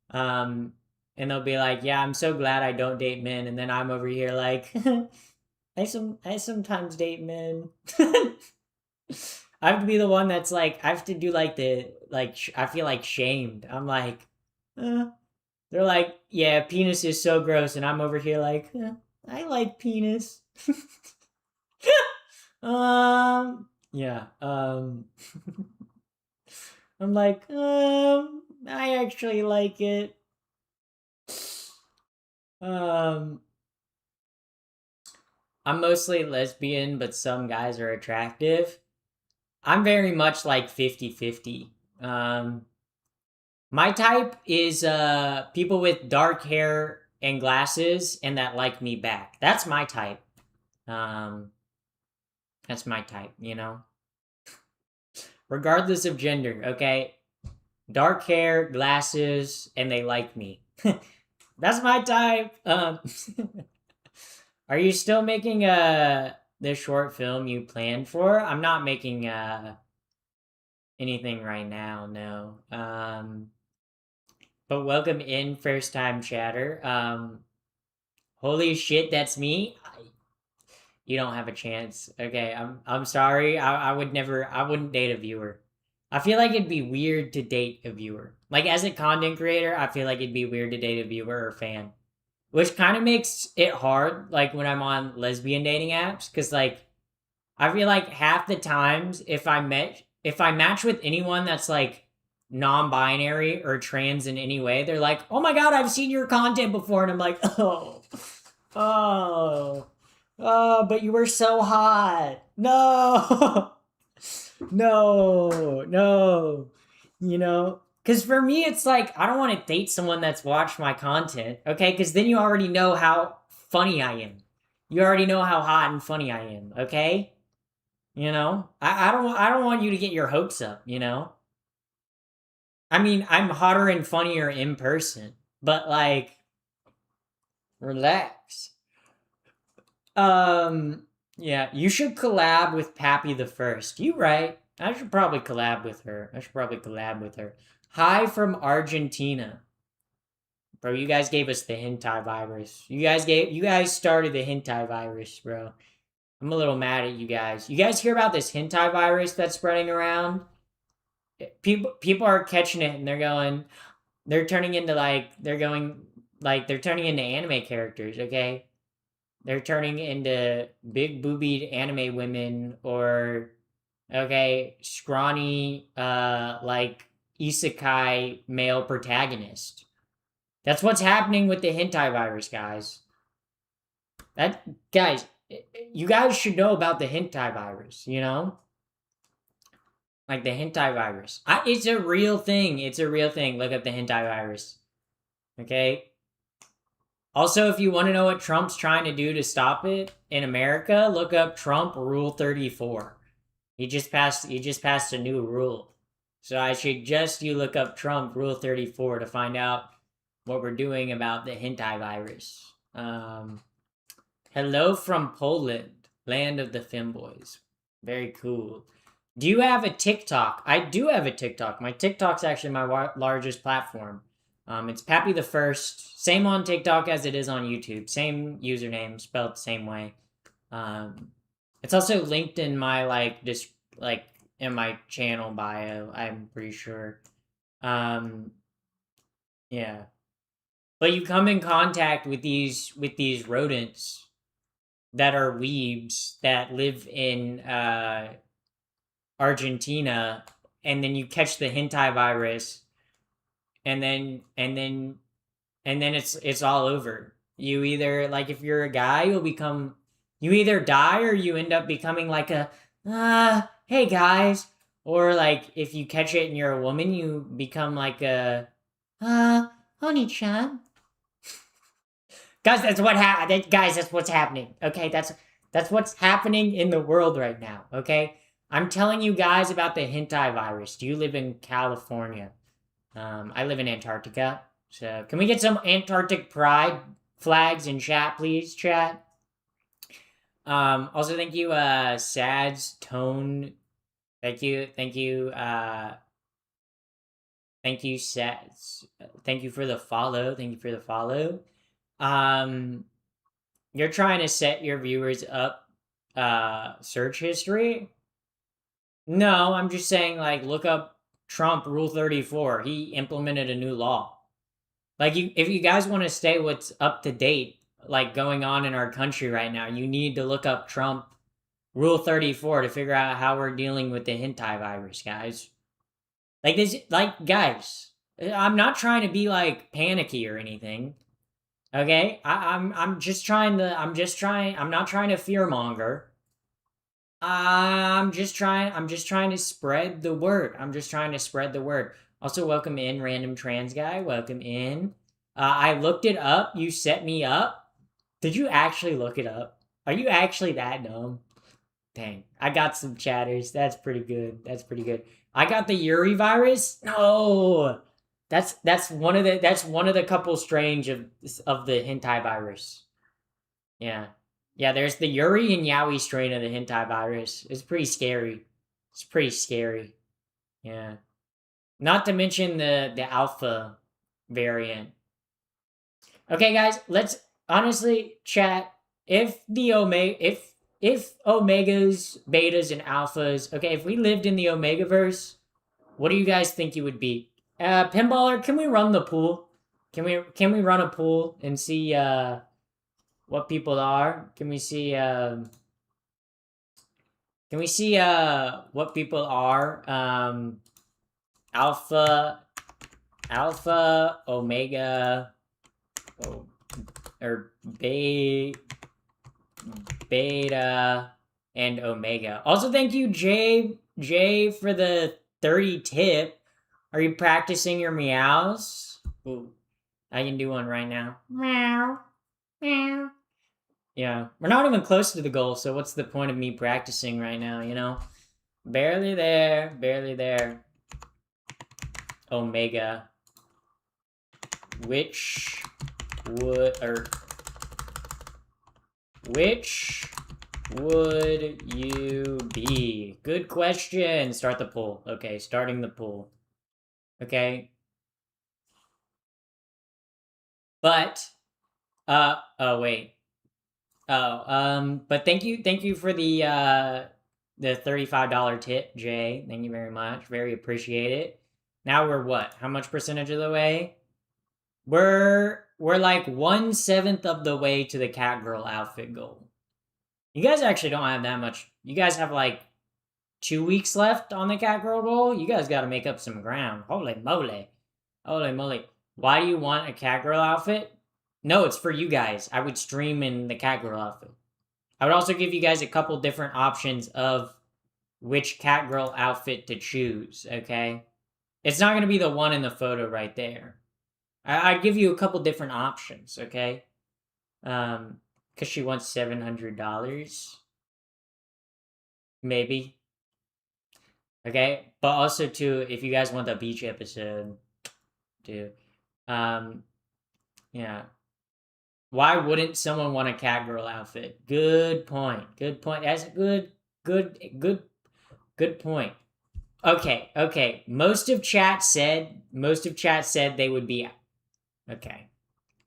um, and they'll be like, "Yeah, I'm so glad I don't date men," and then I'm over here like, I sometimes date men." I have to be the one that's like I have to do like the like I feel like shamed. I'm like, uh, they're like, "Yeah, penis is so gross," and I'm over here like, I like penis. Yeah. I'm like, I actually like it. Um, I'm mostly lesbian, but some guys are attractive. I'm very much like 50-50. My type is people with dark hair and glasses and that like me back. That's my type. Um, that's my type, you know? Regardless of gender, okay? Dark hair, glasses, and they like me. That's my type. Are you still making the short film you planned for? I'm not making anything right now, no. But welcome in, first time chatter. Holy shit, that's me. You don't have a chance. Okay, I'm sorry. I wouldn't date a viewer. I feel like it'd be weird to date a viewer. Like as a content creator, I feel like it'd be weird to date a viewer or fan. Which kind of makes it hard like when I'm on lesbian dating apps cuz like I feel like half the times if I match with anyone that's like non-binary or trans in any way, they're like, "Oh my god, I've seen your content before." And I'm like, "Oh. Oh. Oh, but you were so hot. No." No. You know? Because for me, it's like, I don't want to date someone that's watched my content, okay? Because then you already know how funny I am. You already know how hot and funny I am, okay? You know? I don't want you to get your hopes up, you know? I mean, I'm hotter and funnier in person, but like, relax. Yeah, you should collab with Pappy the First. You right. I should probably collab with her. Hi from Argentina. Bro, you guys gave us the hentai virus. You guys started the hentai virus, bro. I'm a little mad at you guys. You guys hear about this hentai virus that's spreading around? People are catching it and they're turning into they're turning into anime characters, okay? They're turning into big boobied anime women or okay, scrawny like isekai male protagonist. That's what's happening with the hentai virus, guys. Guys, you guys should know about the hentai virus, you know? Like the hentai virus. It's a real thing. It's a real thing. Look up the hentai virus. Okay? Also, if you want to know what Trump's trying to do to stop it in America, look up Trump Rule 34. He just passed a new rule. So I suggest you look up Trump Rule 34 to find out what we're doing about the hentai virus. Hello from Poland, land of the femboys. Very cool. Do you have a TikTok? I do have a TikTok. My TikTok's actually my largest platform. It's Pappy the First. Same on TikTok as it is on YouTube. Same username, spelled the same way. It's also linked in my in my channel bio. I'm pretty sure. Yeah. But you come in contact with these rodents that are weebs that live in Argentina, and then you catch the hentai virus, and then it's all over. You either if you're a guy, you either die or you end up becoming like a hey guys, or if you catch it and you're a woman, you become like a Oni-chan. Guys, that's what's happening. Okay, that's what's happening in the world right now. Okay, I'm telling you guys about the hentai virus. Do you live in California? I live in Antarctica. So can we get some Antarctic pride flags in chat, please, chat? Also, thank you, Sads Tone. Thank you, Sads. Thank you for the follow. You're trying to set your viewers up search history? No, I'm just saying look up Trump Rule 34. He implemented a new law. If you guys want to stay what's up to date going on in our country right now, you need to look up Trump Rule 34 to figure out how we're dealing with the hentai virus, guys. Guys, I'm not trying to be panicky or anything. Okay? I'm not trying to fearmonger. I'm just trying to spread the word. Also, welcome in, random trans guy. Welcome in. I looked it up. You set me up. Did you actually look it up? Are you actually that dumb? Dang. I got some chatters. That's pretty good. I got the Uri virus? No. That's one of the couple strange of the hentai virus. Yeah. Yeah, there's the Yuri and Yowie strain of the hentai virus. It's pretty scary. Yeah. Not to mention the alpha variant. Okay, guys, let's honestly chat. If omegas, betas, and alphas, okay, if we lived in the Omegaverse, what do you guys think you would be? Pinballer, can we run the pool? Can we run a pool and see what people are? Can we see what people are? Alpha, Omega, or Beta, and Omega. Also, thank you, Jay, for the 30 tip. Are you practicing your meows? Ooh, I can do one right now. Meow, meow. Yeah, we're not even close to the goal, so what's the point of me practicing right now, you know? Barely there. Omega. Which would you be? Good question. Start the poll. Okay, starting the poll. Okay. But oh wait. But thank you for the $35 tip, Jay. Thank you very much. Very appreciate it. Now we're what? How much percentage of the way? We're like 1/7 of the way to the cat girl outfit goal. You guys actually don't have that much. You guys have like 2 weeks left on the cat girl goal. You guys got to make up some ground. Holy moly, holy moly! Why do you want a cat girl outfit? No, it's for you guys. I would stream in the cat girl outfit. I would also give you guys a couple different options of which cat girl outfit to choose. Okay, it's not gonna be the one in the photo right there. I'd give you a couple different options, okay? Because she wants $700, maybe. Okay, but also too, if you guys want the beach episode, too, yeah. Why wouldn't someone want a cat girl outfit? Good point. Good point. That's a good point. Okay. Most of chat said they would be. Okay.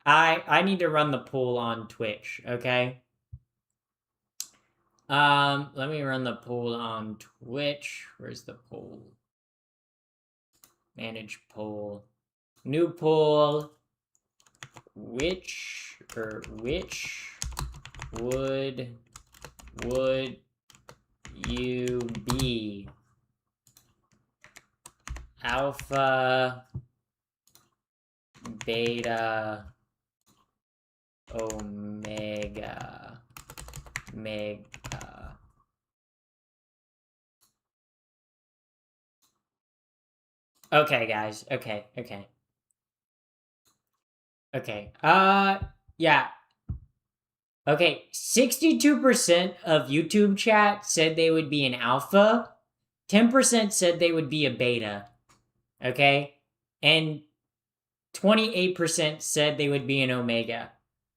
I need to run the poll on Twitch, okay? Let me run the poll on Twitch. Where's the poll? Manage poll. New poll. Which would you be? Alpha, beta, omega, mega. Okay, guys. Okay. Yeah. Okay, 62% of YouTube chat said they would be an alpha. 10% said they would be a beta. Okay? And 28% said they would be an omega.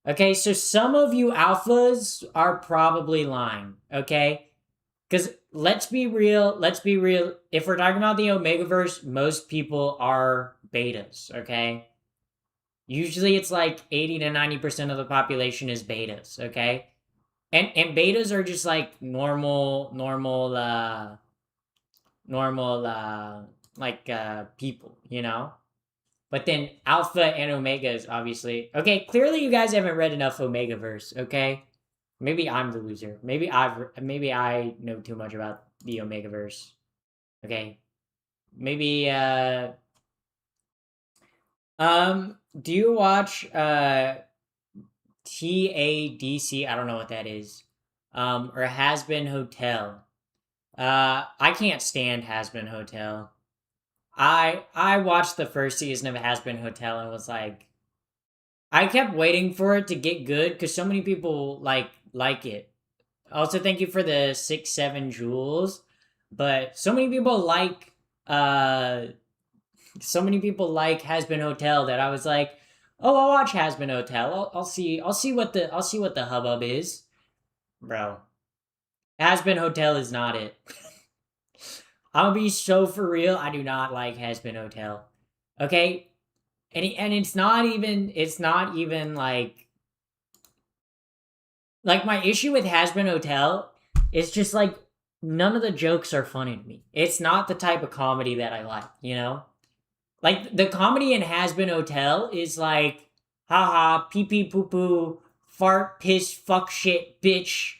Okay, so some of you alphas are probably lying. Okay? Because let's be real. If we're talking about the Omegaverse, most people are betas. Okay? Usually it's like 80 to 90% of the population is betas, okay? And betas are just like normal people, you know? But then alpha and omega is obviously okay. Clearly, you guys haven't read enough Omegaverse, okay? Maybe I'm the loser. Maybe I know too much about the Omegaverse. Okay, maybe do you watch TADC? I don't know what that is. Or Has-Been Hotel. I can't stand Has-Been Hotel. I watched the first season of Has-Been Hotel and was like, I kept waiting for it to get good because so many people like it. Also, thank you for the 6-7 jewels, but so many people like Has-Been Hotel that I was like, oh, I'll watch Has-Been Hotel. I'll see what the hubbub is, bro. Has-Been Hotel is not it. I'll be so for real. I do not like Has-Been Hotel. Okay, and it's not even like my issue with Has-Been Hotel is just like none of the jokes are funny to me. It's not the type of comedy that I like, you know? Like the comedy in Has-Been Hotel is like, haha, pee pee poo poo, fart, piss, fuck shit, bitch.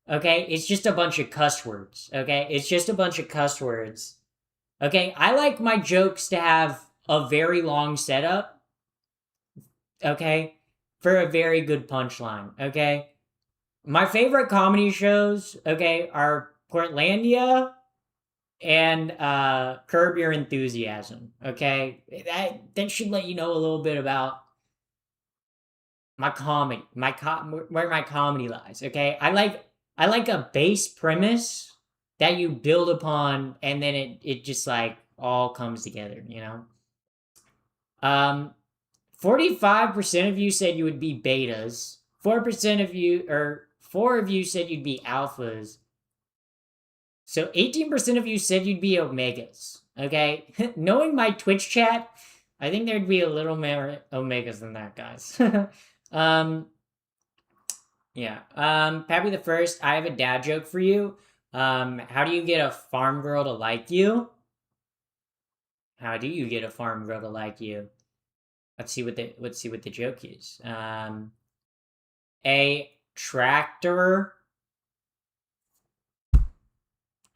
Okay, it's just a bunch of cuss words. Okay, it's just a bunch of cuss words. Okay, I like my jokes to have a very long setup. Okay, for a very good punchline. Okay, my favorite comedy shows. Okay, are Portlandia and Curb Your Enthusiasm. Okay, that should let you know a little bit about my comedy, where my comedy lies. Okay, I like a base premise that you build upon, and then it just like all comes together. You know. 45% of you said you would be betas. 4% of you, or 4 of you said you'd be alphas. So 18% of you said you'd be omegas. Okay? Knowing my Twitch chat, I think there'd be a little more Omegas than that, guys. um, yeah. Pappy the First, I have a dad joke for you. How do you get a farm girl to like you? How do you get a farm girl to like you? Let's see what the joke is. A tractor.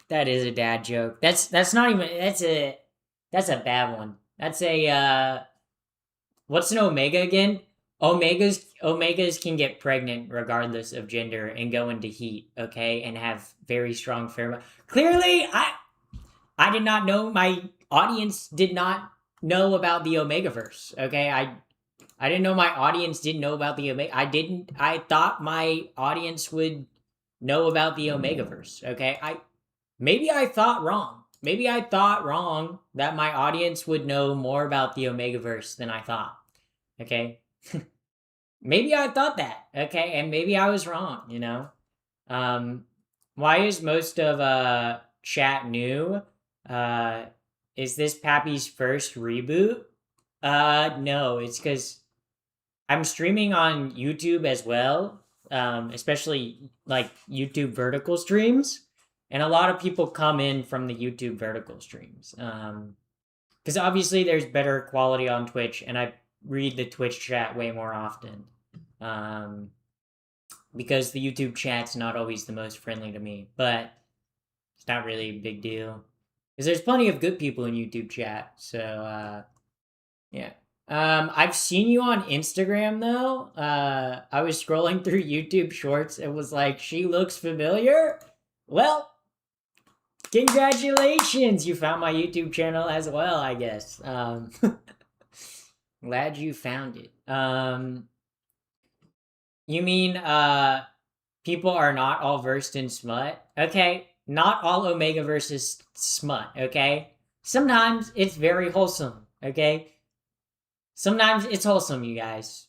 That is a dad joke. That's not even that's a bad one. That's a what's an omega again? Omegas can get pregnant regardless of gender and go into heat, okay, and have very strong pheromone. Clearly, I did not know, my audience did not know about the Omegaverse. Okay, I didn't know my audience didn't know about the Omega. I thought my audience would know about the Omegaverse. Okay, maybe I thought wrong. Maybe I thought wrong that my audience would know more about the Omegaverse than I thought. Okay, maybe I thought that. Okay, and maybe I was wrong. Um, why is most of chat new? Uh, is this Pappy's first reboot? No, it's because I'm streaming on YouTube as well, especially like YouTube vertical streams, and a lot of people come in from the YouTube vertical streams. Because obviously there's better quality on Twitch, and I read the Twitch chat way more often. Because the YouTube chat's not always the most friendly to me, but it's not really a big deal. Because there's plenty of good people in YouTube chat, so yeah. I've seen you on Instagram though. I was scrolling through YouTube Shorts. It was like, she looks familiar. Well, congratulations! You found my YouTube channel as well, I guess. Glad you found it. You mean people are not all versed in smut? Okay, not all Omega versus smut. Okay, sometimes it's very wholesome. Okay. Sometimes it's wholesome, you guys.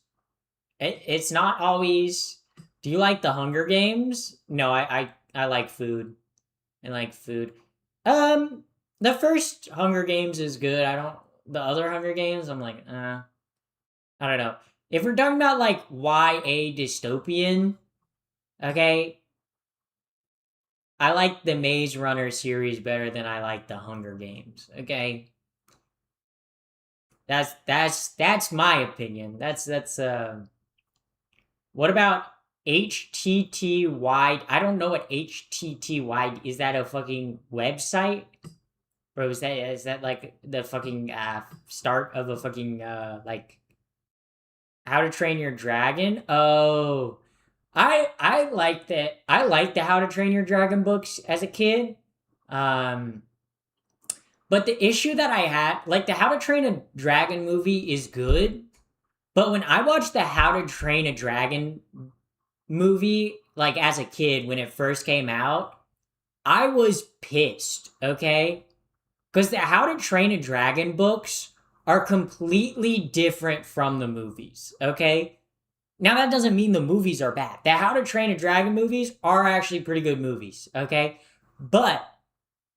It's not always. Do you like the Hunger Games? No, I like food. I like food. The first Hunger Games is good. I don't. The other Hunger Games, I'm like, I don't know. If we're talking about like YA dystopian, okay, I like the Maze Runner series better than I like the Hunger Games. Okay, that's my opinion. That's What about HTT Wide? I don't know what HTT Wide is. That a fucking website? Bro, is that like the fucking start of a fucking like How to Train Your Dragon? Oh, I like that. I like the How to Train Your Dragon books as a kid. Um, but the issue that I had, like the How to Train a Dragon movie is good, but when I watched the How to Train a Dragon movie, like as a kid when it first came out, I was pissed, okay? Because the How to Train a Dragon books are completely different from the movies, okay? Now, that doesn't mean the movies are bad. The How to Train a Dragon movies are actually pretty good movies, okay? But,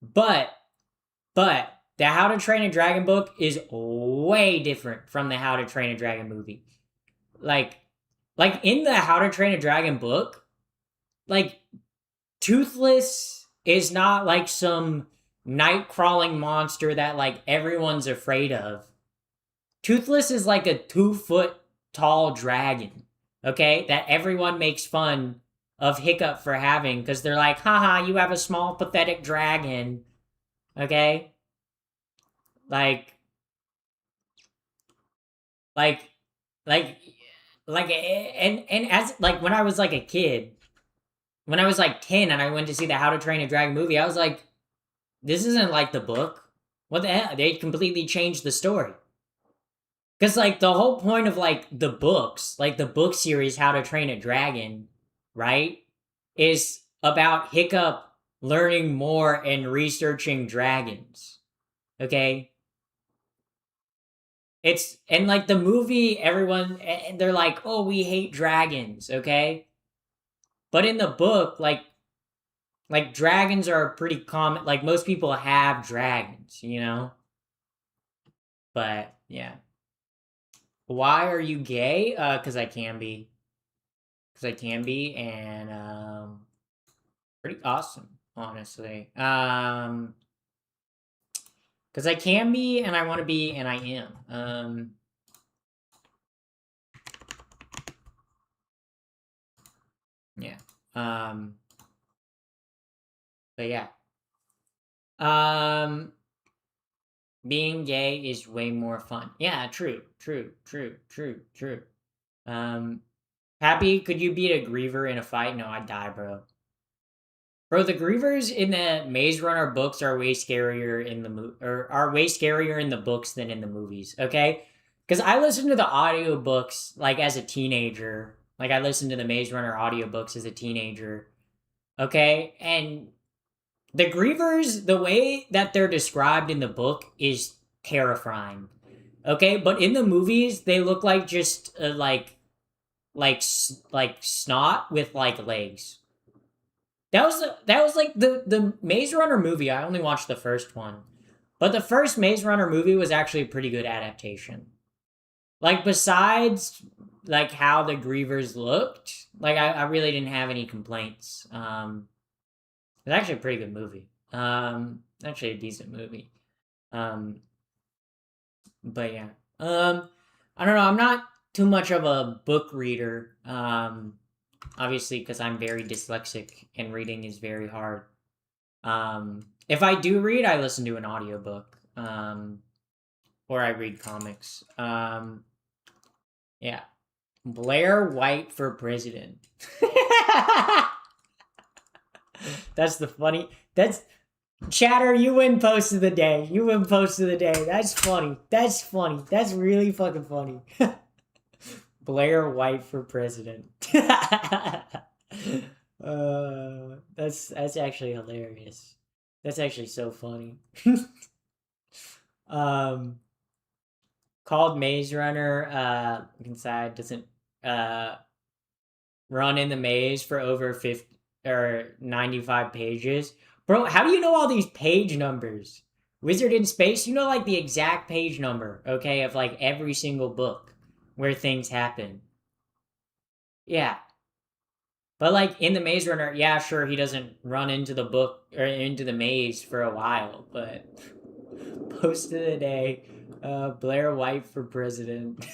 but, the How to Train a Dragon book is way different from the How to Train a Dragon movie. Like in the How to Train a Dragon book, like Toothless is not like some night crawling monster that like everyone's afraid of. Toothless is like a 2-foot tall dragon, okay, that everyone makes fun of Hiccup for having because they're like, haha, you have a small pathetic dragon, okay? Like like like and as like when I was like a kid, when I was like 10 and I went to see the How to Train a Dragon movie, I was like, this isn't like the book. What the hell? They completely changed the story. Because, like, the whole point of, like, the books, like the book series, How to Train a Dragon, right, is about Hiccup learning more and researching dragons. Okay? And, like, the movie, everyone, they're like, oh, we hate dragons, okay? But in the book, like dragons are pretty common. Like most people have dragons, you know. But yeah, Why are you gay? Because I can be. Because I can be, and pretty awesome, honestly. Because I can be, and I want to be, and I am. Yeah. But yeah. Um, being gay is way more fun. Yeah, true, true, true, true, true. Um, Happy, could you beat a Griever in a fight? No, I'd die, bro. Bro, the Grievers in the Maze Runner books are way scarier in the or are way scarier in the books than in the movies. Okay, because I listened to the audiobooks like as a teenager. Like I listened to the Maze Runner audiobooks as a teenager. Okay, and the Grievers, the way that they're described in the book is terrifying. Okay, but in the movies, they look like just like snot with like legs. That was like the Maze Runner movie. I only watched the first one, but the first Maze Runner movie was actually a pretty good adaptation. Like besides like how the Grievers looked, like I really didn't have any complaints. It's actually a pretty good movie. Actually a decent movie. Um, but yeah. I don't know. I'm not too much of a book reader. Obviously because I'm very dyslexic and reading is very hard. If I do read, I listen to an audiobook. Or I read comics. Yeah. Blair White for president. That's the funny. That's Chatter. You win post of the day. You win post of the day. That's funny. That's funny. That's really fucking funny. Blair White for president. That's actually hilarious. That's actually so funny. um, Called Maze Runner. Inside doesn't run in the maze for over 50 or 95 pages. Bro, how do you know all these page numbers? Wizard in Space, you know like the exact page number, okay, of like every single book where things happen. Yeah. But like in the Maze Runner, yeah, sure, he doesn't run into the book or into the maze for a while, but post of the day, Blair White for president.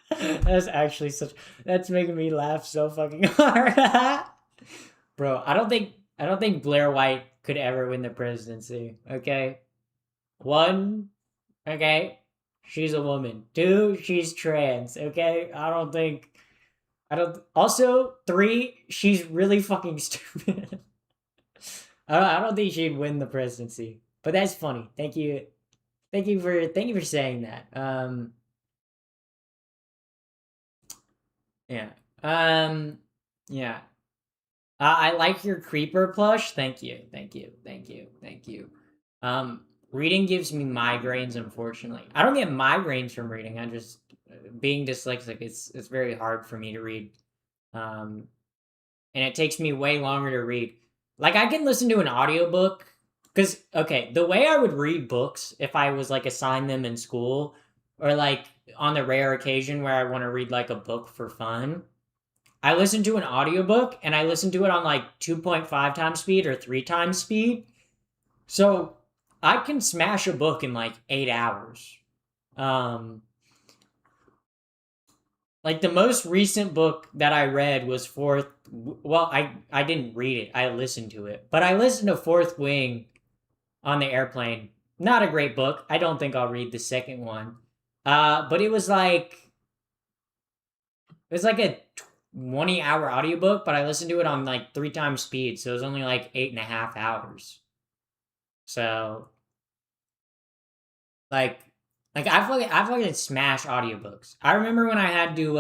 That's actually such. That's making me laugh so fucking hard, bro. I don't think Blair White could ever win the presidency. Okay, one, okay, she's a woman. Two, she's trans. Okay, I don't think. I don't. Also, three, she's really fucking stupid. I don't think she'd win the presidency. But that's funny. Thank you for saying that. Yeah. Um. Yeah. I like your creeper plush. Thank you. Thank you. Thank you. Thank you. Um. Reading gives me migraines. Unfortunately, I don't get migraines from reading. I just being dyslexic. It's very hard for me to read. Um. And it takes me way longer to read. Like I can listen to an audiobook cuz okay, the way I would read books if I was like assigned them in school or like on the rare occasion where I want to read like a book for fun, I listen to an audiobook and I listen to it on like 2.5 times speed or 3 times speed. So I can smash a book in like 8 hours. Um like the most recent book that I read was Fourth. Well, I didn't read it. I listened to it, but I listened to Fourth Wing on the airplane. Not a great book. I don't think I'll read the second one. But it was like a 20-hour audiobook, but I listened to it on like 3 times speed, so it was only like 8.5 hours. So like I fucking smash audiobooks. I remember when I had to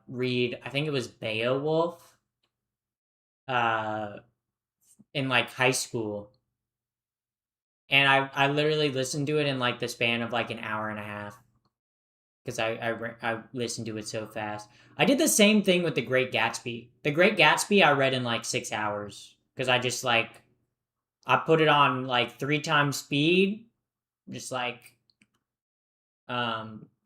read, I think it was Beowulf uh in like high school. And I literally listened to it in like the span of like an hour and a half because I listened to it so fast. I did the same thing with The Great Gatsby. The Great Gatsby I read in like 6 hours because I put it on like 3 times speed, just like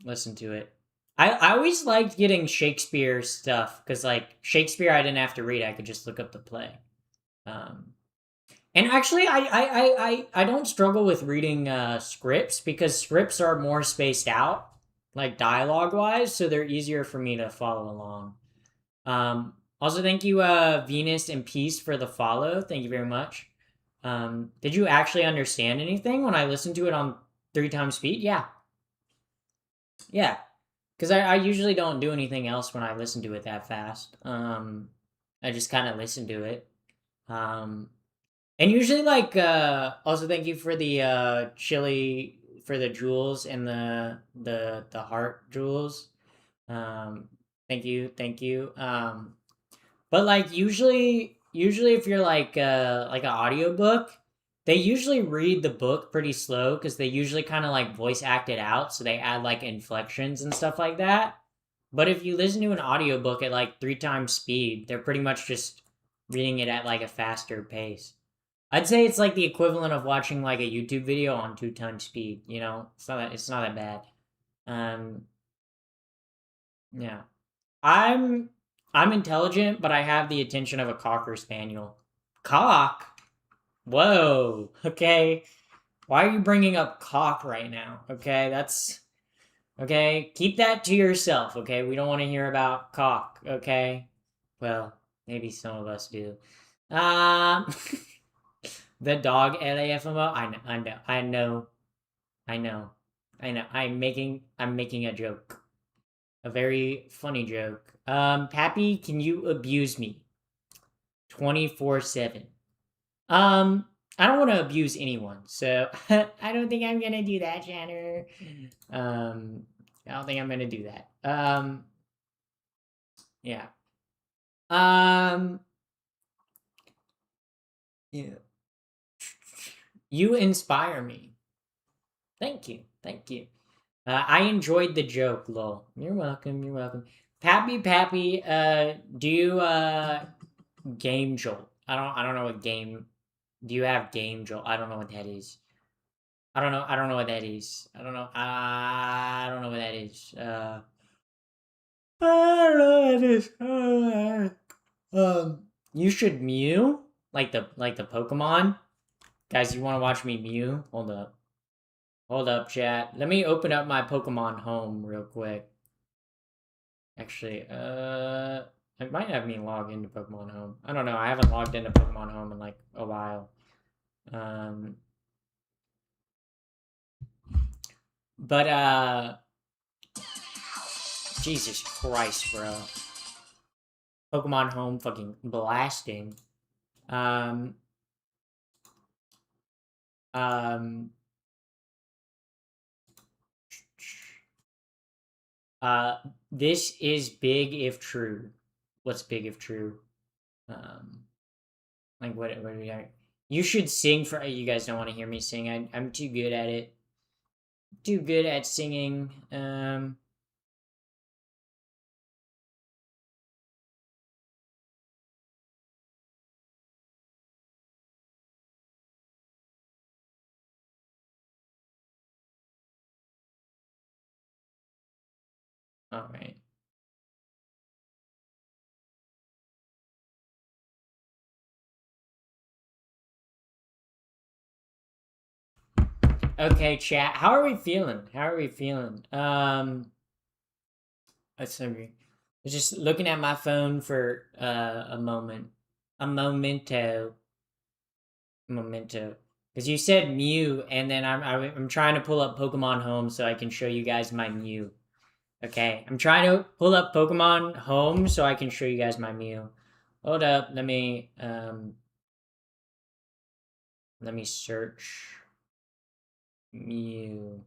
listen to it. I always liked getting Shakespeare stuff because like Shakespeare I didn't have to read, I could just look up the play. Um, and actually, I don't struggle with reading scripts because scripts are more spaced out, like dialogue wise, so they're easier for me to follow along. Also, thank you, Venus and Peace, for the follow. Thank you very much. Did you actually understand anything when I listened to it on 3 times speed? Yeah, yeah. Because I usually don't do anything else when I listen to it that fast. I just kind of listen to it. Um, And usually, like, also thank you for the chili for the jewels and the heart jewels. Um, thank you, thank you. But like usually if you're like an audiobook, they usually read the book pretty slow because they usually kind of like voice act it out, so they add like inflections and stuff like that. But if you listen to an audiobook at like 3 times speed, they're pretty much just reading it at like a faster pace. I'd say it's like the equivalent of watching like a YouTube video on 2 times speed. You know, it's not that bad. Um, yeah, I'm I'm intelligent, but I have the attention of a cocker spaniel. Cock? Whoa. Okay. Why are you bringing up cock right now? Okay, that's okay. Keep that to yourself. Okay, we don't want to hear about cock. Okay. Well, maybe some of us do. Um. The dog LAFMO. I know. I know. I know. I know. I'm making a joke. A very funny joke. Pappy, can you abuse me 24/7? I don't want to abuse anyone, so I don't think I'm gonna do that, Shanner. I don't think I'm gonna do that. Yeah. Um, yeah. You inspire me. Thank you. Thank you. I enjoyed the joke, lol. You're welcome. You're welcome. Pappy, Pappy, do you game jolt? I don't know what game. Do you have game jolt? I don't know what that is. I don't know. I don't know what that is. I don't know. I don't know what that is. I don't know what that is. You should Mew like the Pokemon. Guys, you want to watch me Mew? Hold up. Hold up, chat. Let me open up my Pokemon Home real quick. Actually, it might have me log into Pokemon Home. I don't know. I haven't logged into Pokemon Home in like a while. Um, but Jesus Christ, bro. Pokemon Home fucking blasting. Um, um, uh, this is big if true. What's big if true? Um, like what do we got? You should sing for you guys don't want to hear me sing. I'm too good at it. Too good at singing. All right. Okay, chat. How are we feeling? How are we feeling? Let's see. I was just looking at my phone for a moment. A momento. Memento. Because you said Mew, and then I'm trying to pull up Pokemon Home so I can show you guys my Mew. Okay, I'm trying to pull up Pokemon Home so I can show you guys my Mew. Hold up, let me search Mew,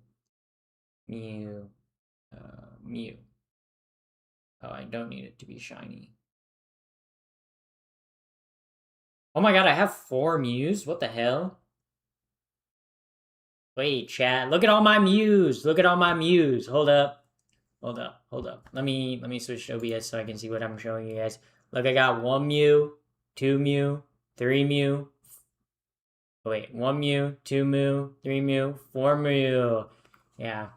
Mew, Mew. Oh, I don't need it to be shiny. Oh my god, I have 4 Mews? What the hell? Wait, chat. Look at all my Mews. Look at all my Mews. Hold up. Hold up. Hold up. Let me switch to OBS so I can see what I'm showing you guys. Look, I got 1 Mew, 2 Mew, 3 Mew, Oh, wait, 1 Mew, 2 Mew, 3 Mew, 4 Mew. Yeah.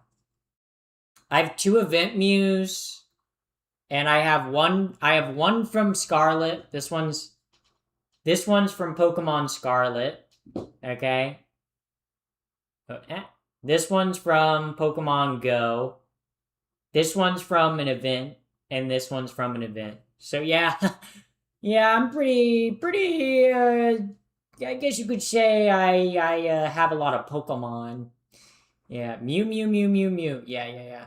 I have 2 event Mews, and I have one from Scarlet. This one's from Pokemon Scarlet. Okay. This one's from Pokemon Go. This one's from an event, and this one's from an event. So yeah, yeah, I'm pretty. I guess you could say I have a lot of Pokemon. Yeah, Mew, Mew, Mew, Mew, Mew. Yeah.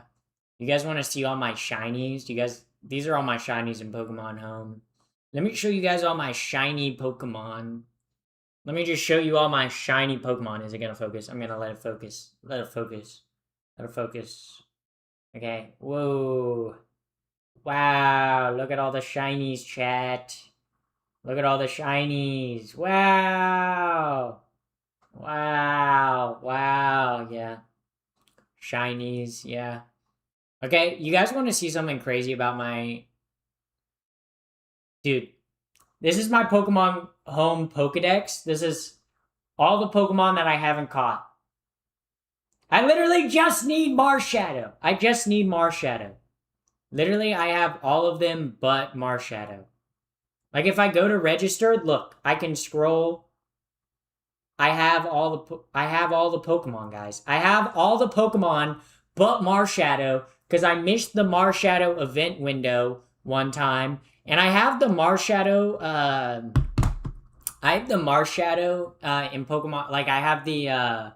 You guys want to see all my shinies? Do you guys? These are all my shinies in Pokemon Home. Let me show you guys all my shiny Pokemon. Let me just show you all my shiny Pokemon. Is it gonna focus? I'm gonna let it focus. Let it focus. Let it focus. Okay. Whoa. Wow. Look at all the shinies, chat. Look at all the shinies. Wow. Wow. Yeah. Shinies. Yeah. Okay. You guys want to see something crazy about my. Dude. This is my Pokemon Home Pokedex. This is all the Pokemon that I haven't caught. I literally just need Marshadow. I just need Marshadow. Literally, I have all of them but Marshadow. Like, if I go to registered, look, I can scroll. I have all the Pokemon, guys. I have all the Pokemon but Marshadow because I missed the Marshadow event window one time. And I have the Marshadow, in Pokemon, like, I have the,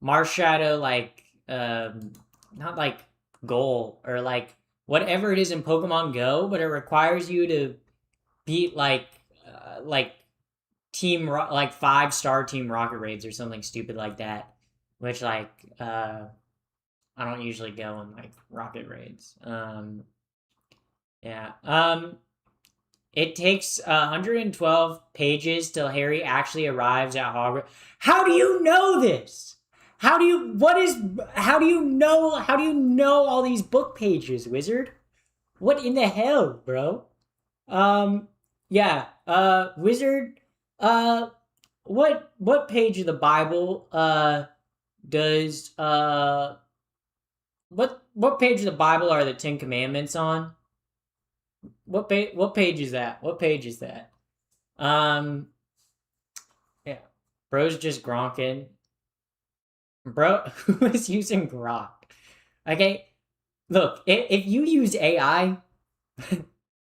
Marshadow, like, not like goal or like whatever it is in Pokemon Go, but it requires you to beat like like 5-star Team Rocket raids or something stupid like that, which like I don't usually go on like rocket raids. Yeah. It takes 112 pages till Harry actually arrives at Hogwarts. How do you know this? How do you know all these book pages, wizard? What in the hell, bro? Yeah, wizard, what page of the Bible, does, what page of the Bible are the Ten Commandments on? What page is that? What page is that? Yeah. Bro's just gronking. Bro, who is using Grok? Okay, look, if you use AI,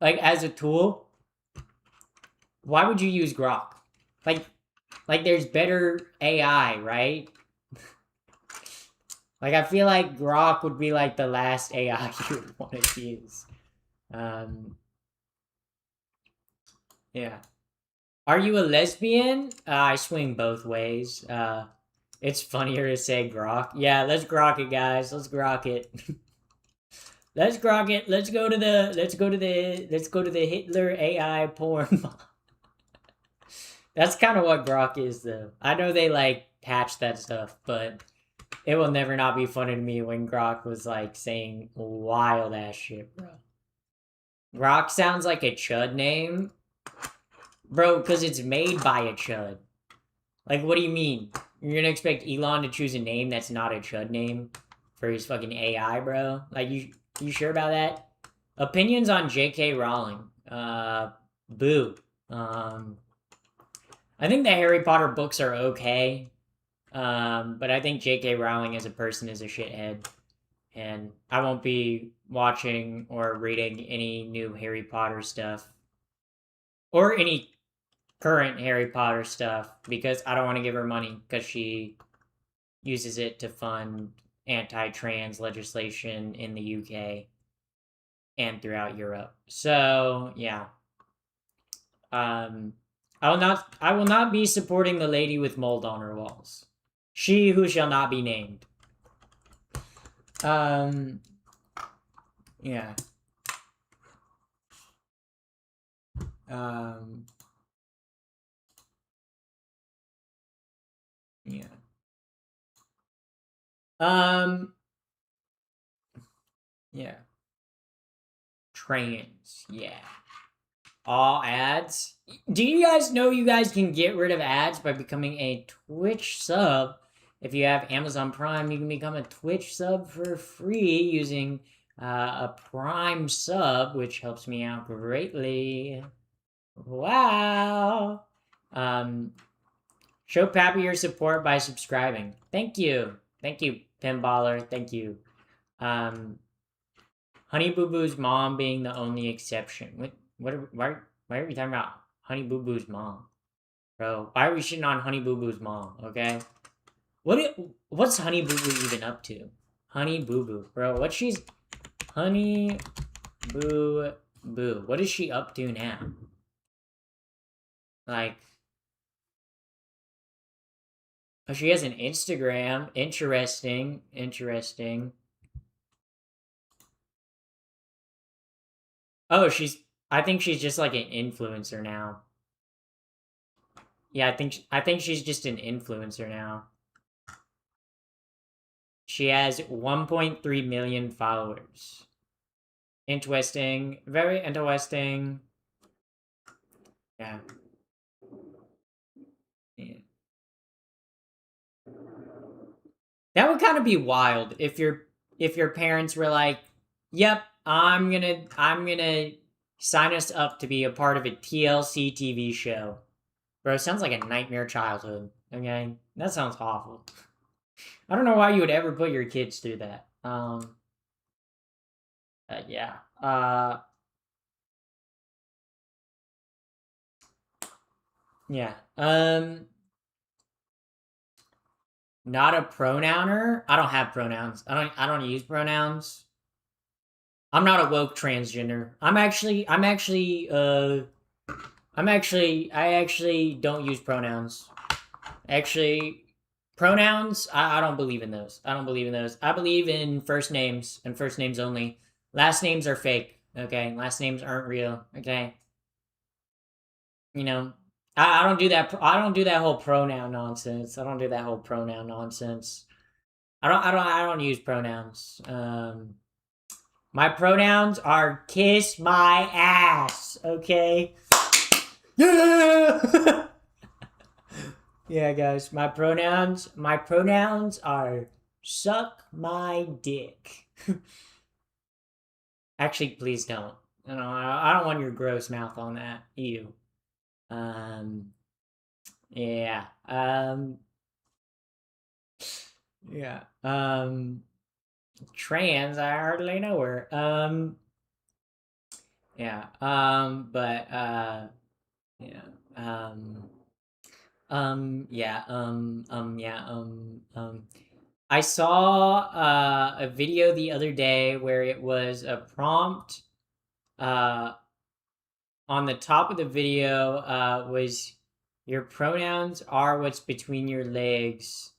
like, as a tool, why would you use Grok? Like there's better AI, right? Like, I feel like Grok would be, like, the last AI you would want to use. Yeah. Are you a lesbian? I swing both ways. It's funnier to say grok. Yeah, let's grok it, guys. Let's grok it. Let's grok it. Let's go to the Hitler AI porn. That's kind of what grok is, though. I know they like patch that stuff, but it will never not be funny to me when Grok was like saying wild ass shit, bro. Grok sounds like a chud name, bro, because it's made by a chud. Like, what do you mean? You're gonna expect Elon to choose a name that's not a chud name for his fucking AI, bro? Like, you sure about that? Opinions on J.K. Rowling. Boo. I think the Harry Potter books are okay. But I think J.K. Rowling as a person is a shithead. And I won't be watching or reading any new Harry Potter stuff. Or any current Harry Potter stuff because I don't want to give her money because she uses it to fund anti-trans legislation in the UK and throughout Europe. So, yeah. I will not be supporting the lady with mold on her walls. She who shall not be named. Yeah. Yeah. Yeah. Trans. Yeah. all ads. Do you guys know you guys can get rid of ads by becoming a Twitch sub? If you have Amazon Prime, you can become a Twitch sub for free using a Prime sub, which helps me out greatly. Wow. Show Pappy your support by subscribing. Thank you. Thank you, Pinballer. Thank you. Honey Boo Boo's mom being the only exception. Why are we talking about Honey Boo Boo's mom? Bro, why are we shitting on Honey Boo Boo's mom, okay? What's Honey Boo Boo even up to? Honey Boo Boo. Bro, Honey Boo Boo. What is she up to now? Like, oh, she has an Instagram. Interesting. Oh, I think she's just like an influencer now. Yeah, I think she's just an influencer now. She has 1.3 million followers. Interesting. Very interesting. Yeah. That would kind of be wild if your parents were like, "Yep, I'm gonna sign us up to be a part of a TLC TV show." Bro, sounds like a nightmare childhood. Okay, that sounds awful. I don't know why you would ever put your kids through that. Yeah. Yeah. Not a pronouner. I don't have pronouns. I don't use pronouns. I'm not a woke transgender. I actually don't use pronouns. Actually, pronouns, I don't believe in those. I don't believe in those. I believe in first names and first names only. Last names are fake. Okay, last names aren't real. Okay, you know, I don't do that. I don't do that whole pronoun nonsense. I don't do that whole pronoun nonsense. I don't use pronouns. My pronouns are kiss my ass. Okay. Yeah. Yeah, guys. My pronouns are suck my dick. Actually, please don't. I don't want your gross mouth on that. Ew. Yeah. Yeah. Trans, I hardly know her. Yeah. But yeah. Yeah. Yeah. I saw a video the other day where it was a prompt. On the top of the video was your pronouns are what's between your legs.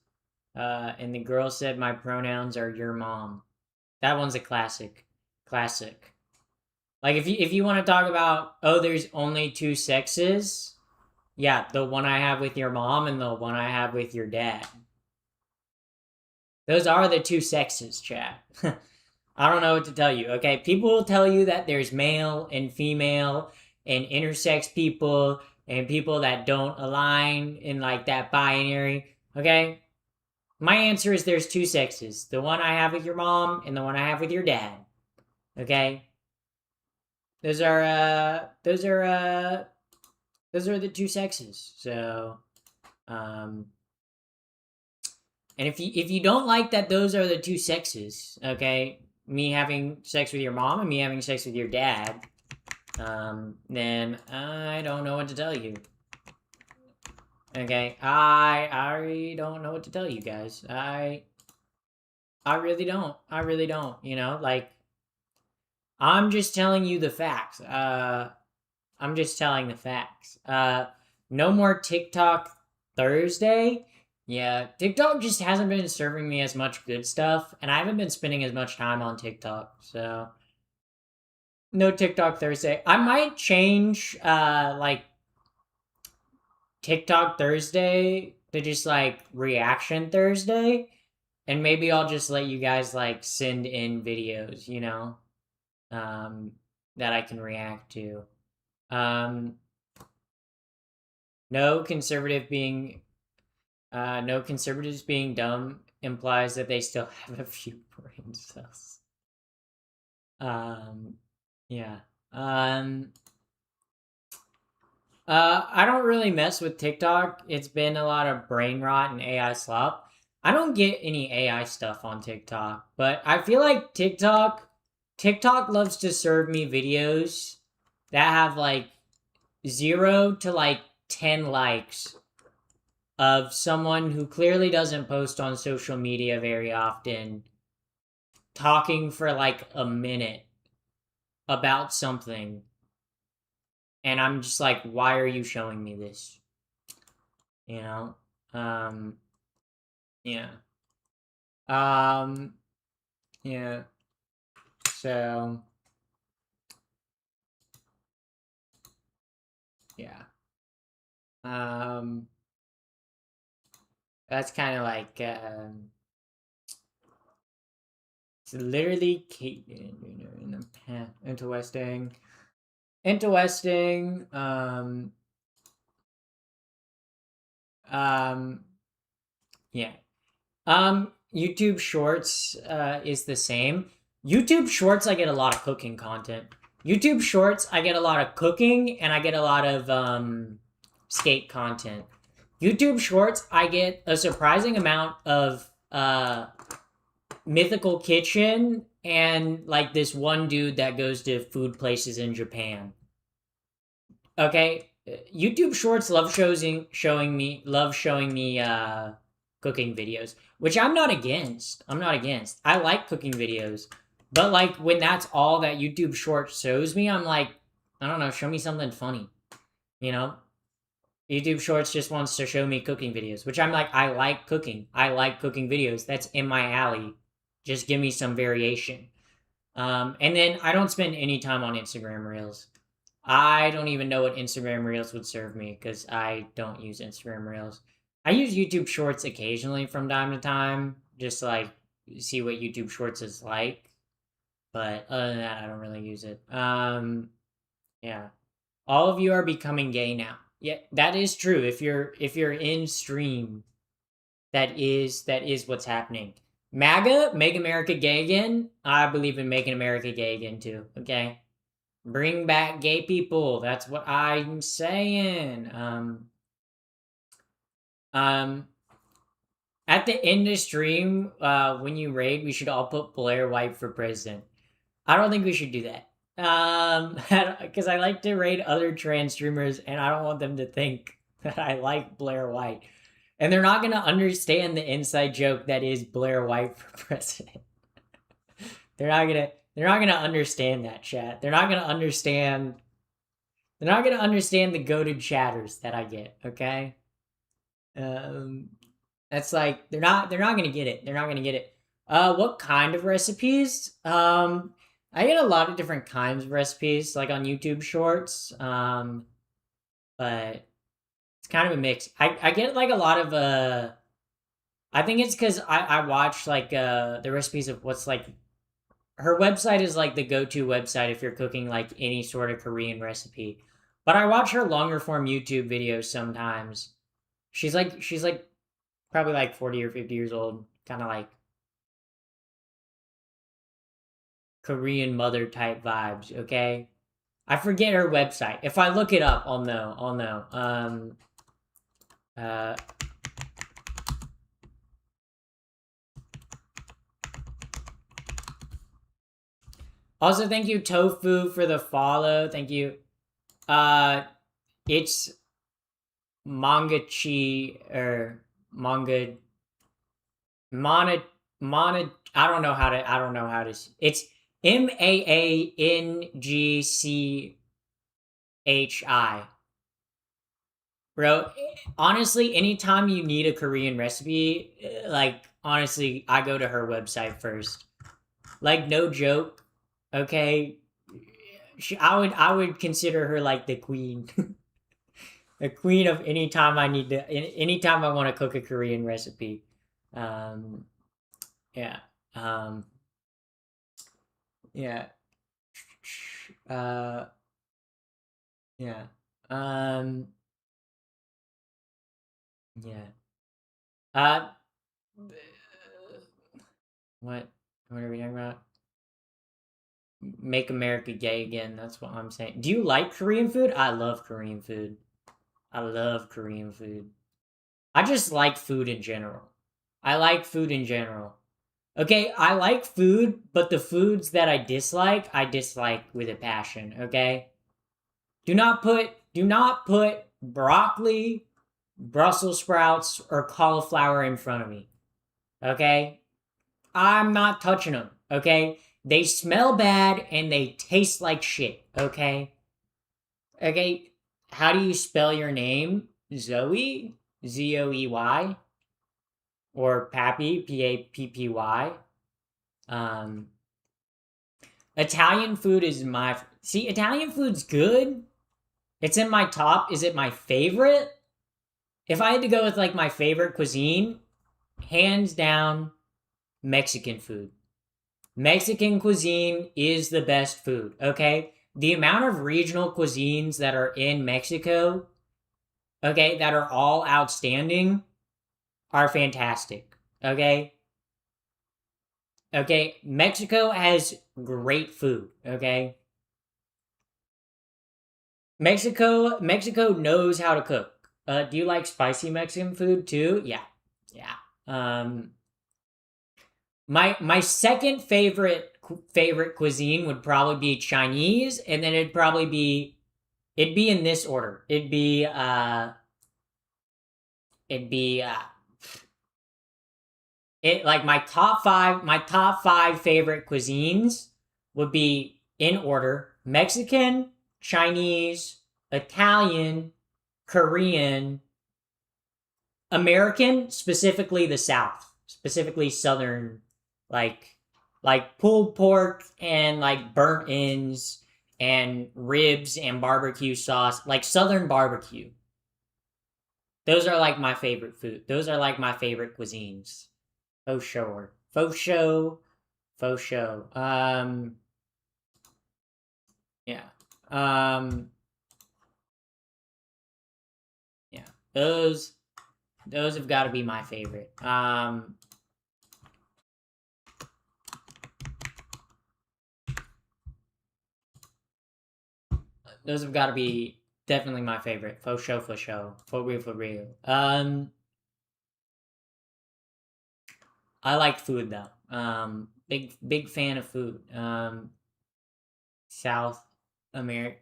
And the girl said my pronouns are your mom. That one's a classic. Classic. Like if you want to talk about, oh, there's only two sexes, yeah, the one I have with your mom and the one I have with your dad. Those are the two sexes, chat. I don't know what to tell you. Okay, people will tell you that there's male and female and intersex people and people that don't align in like that binary. Okay, my answer is there's two sexes: the one I have with your mom and the one I have with your dad. Okay, those are the two sexes. So, and if you don't like that those are the two sexes, okay, me having sex with your mom and me having sex with your dad, then I don't know what to tell you. Okay, I don't know what to tell you guys. I really don't. I really don't. You know, like I'm just telling you the facts. I'm just telling the facts. No more TikTok Thursday. Yeah, TikTok just hasn't been serving me as much good stuff, and I haven't been spending as much time on TikTok, so no TikTok Thursday. I might change like TikTok Thursday to just like Reaction Thursday, and maybe I'll just let you guys like send in videos, that I can react to. Um, no conservative being no conservatives being dumb implies that they still have a few brain cells. Yeah. Um, I don't really mess with TikTok. It's been a lot of brain rot and AI slop. I don't get any AI stuff on TikTok, but I feel like TikTok loves to serve me videos that have like 0 to like 10 likes of someone who clearly doesn't post on social media very often talking for like a minute about something, and I'm just like, why are you showing me this? You know? Um yeah. Um yeah. So yeah. Um that's kind of like it's literally in the path interesting. Interesting. Um yeah. YouTube Shorts is the same. YouTube Shorts, I get a lot of cooking content. YouTube Shorts, I get a lot of cooking and I get a lot of skate content. YouTube Shorts, I get a surprising amount of Mythical Kitchen and like this one dude that goes to food places in Japan. Okay, YouTube Shorts love showing me cooking videos, which I'm not against. I'm not against. I like cooking videos, but like when that's all that YouTube Shorts shows me, I'm like, I don't know, show me something funny. You know, YouTube Shorts just wants to show me cooking videos, which I'm like, I like cooking. I like cooking videos. That's in my alley. Just give me some variation. And then I don't spend any time on Instagram Reels. I don't even know what Instagram Reels would serve me because I don't use Instagram Reels. I use YouTube Shorts occasionally from time to time, just to, like see what YouTube Shorts is like. But other than that, I don't really use it. Yeah. All of you are becoming gay now. Yeah, that is true. If you're in stream, that is what's happening. MAGA, make America gay again. I believe in making America gay again too. Okay. Bring back gay people. That's what I'm saying. Um, at the end of stream, when you raid, we should all put Blair White for president. I don't think we should do that. Because I like to raid other trans streamers, and I don't want them to think that I like Blair White, and they're not gonna understand the inside joke that is Blair White for president. They're not gonna understand that, chat. They're not gonna understand the goaded chatters that I get. Okay, um, that's like they're not gonna get it. They're not gonna get it. What kind of recipes? I get a lot of different kinds of recipes, like on YouTube Shorts. But it's kind of a mix. I get like a lot of I think it's because I watch like the recipes of what's like her website is like the go-to website if you're cooking like any sort of Korean recipe. But I watch her longer form YouTube videos sometimes. She's like probably like 40 or 50 years old, kind of like Korean mother type vibes, okay? I forget her website. If I look it up, I'll know. I'll know. Uh Also thank you Tofu for the follow. Thank you. Uh it's Mangachi or manga Mana Mana I don't know how to it's MAANGCHI. Bro, honestly, anytime you need a Korean recipe, like honestly, I go to her website first. Like no joke. Okay, I would consider her like the queen. The queen of anytime I want to cook a Korean recipe. Um yeah. Um yeah. Uh Yeah. Um. Yeah. Uh. What? What are we talking about? Make America gay again. That's what I'm saying. Do you like Korean food? I love Korean food. I love Korean food. I just like food in general. I like food in general. Okay, I like food, but the foods that I dislike with a passion, okay? Do not put broccoli, Brussels sprouts, or cauliflower in front of me. Okay? I'm not touching them. Okay? They smell bad and they taste like shit. Okay? Okay? How do you spell your name? Zoe? Zoey? Or Pappy? Pappy? Um, Italian food is my. See, Italian food's good. It's in my top. Is it my favorite? If I had to go with like my favorite cuisine, hands down, Mexican food. Mexican cuisine is the best food, okay? The amount of regional cuisines that are in Mexico, okay, that are all outstanding are fantastic, okay? Okay, Mexico has great food, okay? Mexico knows how to cook. Do you like spicy Mexican food too? Yeah. Yeah. Um my second favorite cuisine would probably be Chinese, and then it'd be in this order. It'd be it like my top 5 favorite cuisines would be in order: Mexican, Chinese, Italian, Korean, American, specifically the South, specifically Southern, like pulled pork and like burnt ends and ribs and barbecue sauce, like Southern barbecue. Those are like my favorite food. Those are like my favorite cuisines. Faux sure. Faux show. Faux show. Yeah. Um, yeah. Those have got to be my favorite. Those have got to be definitely my favorite. For show, for show. For real, for real. I like food though. Big fan of food. South America,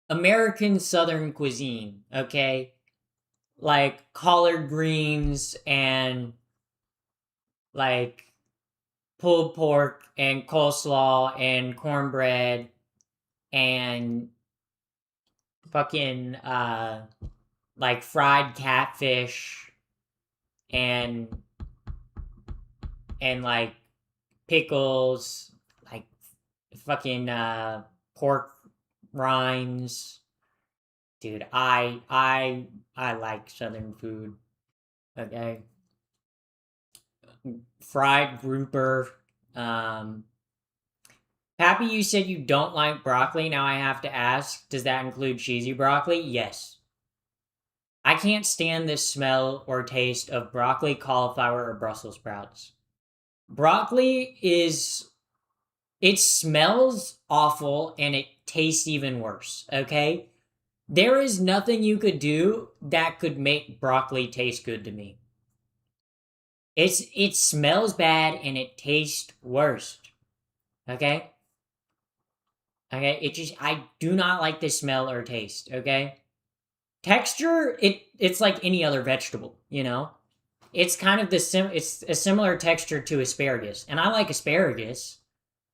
American Southern cuisine. Okay, like collard greens and like pulled pork and coleslaw and cornbread and fucking like fried catfish and like pickles, like fucking pork rinds. Dude, I like southern food. Okay. Fried grouper. Um Pappy, you said you don't like broccoli. Now I have to ask, does that include cheesy broccoli? Yes. I can't stand the smell or taste of broccoli, cauliflower, or Brussels sprouts. Broccoli is it smells awful and it tastes even worse, okay? There is nothing you could do that could make broccoli taste good to me. It smells bad and it tastes worse. Okay? Okay, it just I do not like the smell or taste, okay? Texture, it's like any other vegetable, you know? It's kind of it's a similar texture to asparagus. And I like asparagus,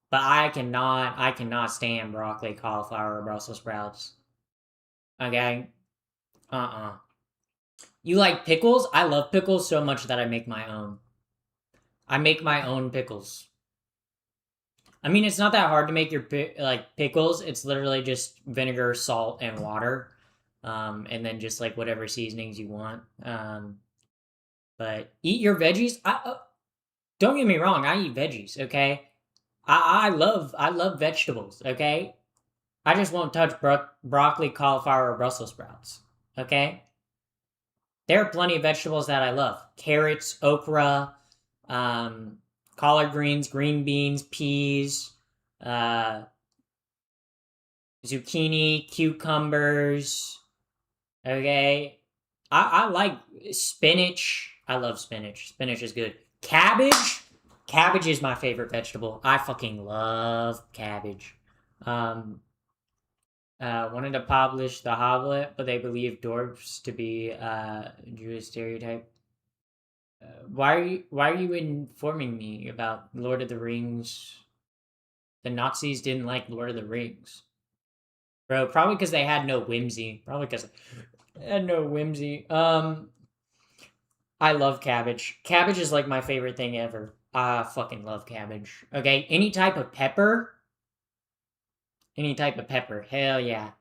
but I cannot stand broccoli, cauliflower, or Brussels sprouts. Okay? Uh-uh. You like pickles? I love pickles so much that I make my own. I make my own pickles. I mean, it's not that hard to make your like pickles. It's literally just vinegar, salt, and water, and then just like whatever seasonings you want. But eat your veggies. Don't get me wrong. I eat veggies. Okay, I love vegetables. Okay, I just won't touch broccoli, cauliflower, or Brussels sprouts. Okay? There are plenty of vegetables that I love. Carrots, okra, um, collard greens, green beans, peas, uh, zucchini, cucumbers. Okay? I like spinach. I love spinach. Spinach is good. Cabbage? Cabbage is my favorite vegetable. I fucking love cabbage. Um, wanted to publish The Hobbit, but they believe dwarves to be Jewish stereotype. Why are you informing me about Lord of the Rings? The Nazis didn't like Lord of the Rings, bro. Probably because they had no whimsy. Probably because they had no whimsy. I love cabbage. Cabbage is like my favorite thing ever. I fucking love cabbage. Okay, any type of pepper. Any type of pepper. Hell yeah.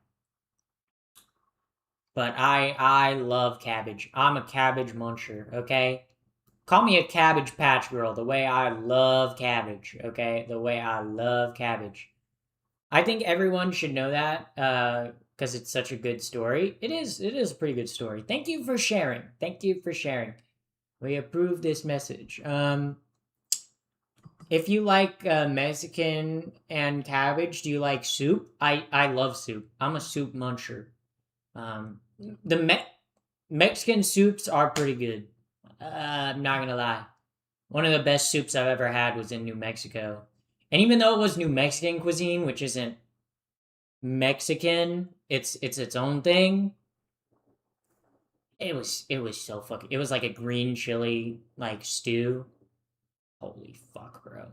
But I love cabbage. I'm a cabbage muncher, okay? Call me a cabbage patch girl, the way I love cabbage, okay? The way I love cabbage. I think everyone should know that, because it's such a good story. It is a pretty good story. Thank you for sharing. Thank you for sharing. We approve this message. If you like Mexican and cabbage, do you like soup? I love soup. I'm a soup muncher. The Mexican soups are pretty good. I'm not gonna lie. One of the best soups I've ever had was in New Mexico. And even though it was New Mexican cuisine, which isn't Mexican, it's its own thing. It was so fucking. It was like a green chili like stew. Holy fuck, bro.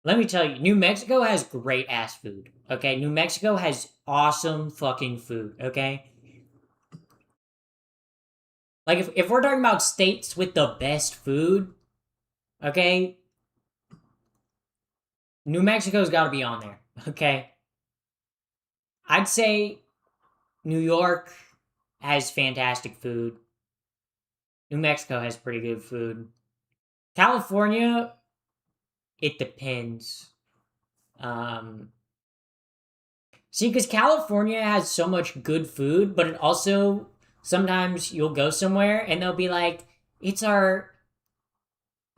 Let me tell you, New Mexico has great ass food. Okay, New Mexico has awesome fucking food. Okay, like if we're talking about states with the best food, okay, New Mexico's got to be on there. Okay, I'd say New York has fantastic food. New Mexico has pretty good food. California, it depends. Um, See, because California has so much good food, but it also sometimes you'll go somewhere and they'll be like, "It's our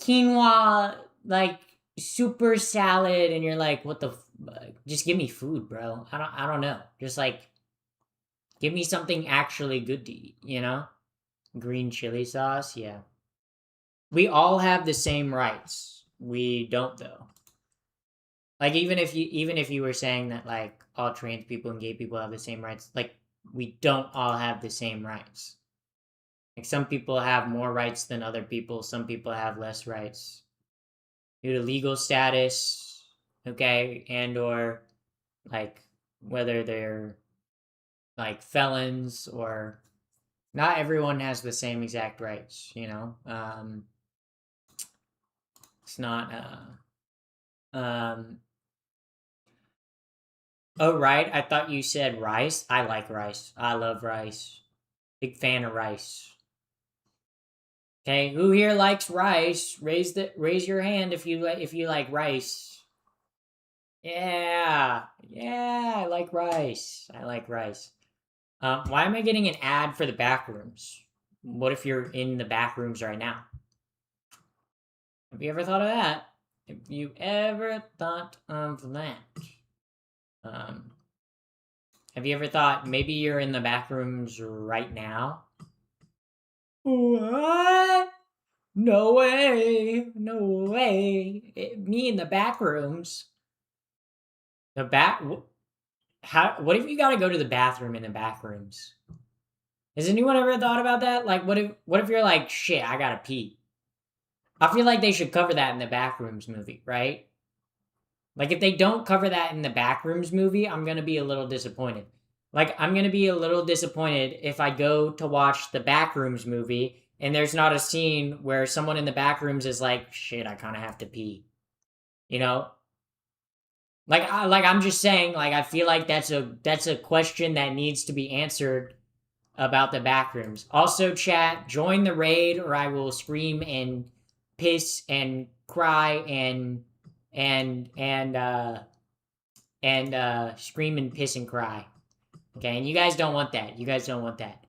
quinoa like super salad," and you're like, "What the? Just give me food, bro. I don't know. Just like give me something actually good to eat. You know, green chili sauce. Yeah, we all have the same rights. We don't though. Like even if you were saying that like all trans people and gay people have the same rights, like we don't all have the same rights. Like some people have more rights than other people, some people have less rights due to legal status, okay, and or like whether they're like felons or not everyone has the same exact rights, you know? It's not oh, right. I thought you said rice. I like rice. I love rice. Big fan of rice. Okay, who here likes rice? Raise your hand if you like rice. Yeah, yeah, I like rice. I like rice. Why am I getting an ad for the back rooms? What if you're in the back rooms right now? Have you ever thought of that? Have you ever thought of that? Um, have you ever thought maybe you're in the back rooms right now? What? No way. No way. Me in the back rooms. The back. How? What if you got to go to the bathroom in the back rooms? Has anyone ever thought about that? Like, what if you're like, shit, I gotta pee. I feel like they should cover that in the Backrooms movie, right? Like, if they don't cover that in the Backrooms movie, I'm gonna be a little disappointed. Like, I'm gonna be a little disappointed if I go to watch the Backrooms movie and there's not a scene where someone in the Backrooms is like, shit, I kind of have to pee. You know? I'm just saying, like, I feel like that's a question that needs to be answered about the Backrooms. Also, chat, join the raid or I will scream and piss and cry and and scream and piss and cry. Okay, and you guys don't want that. You guys don't want that.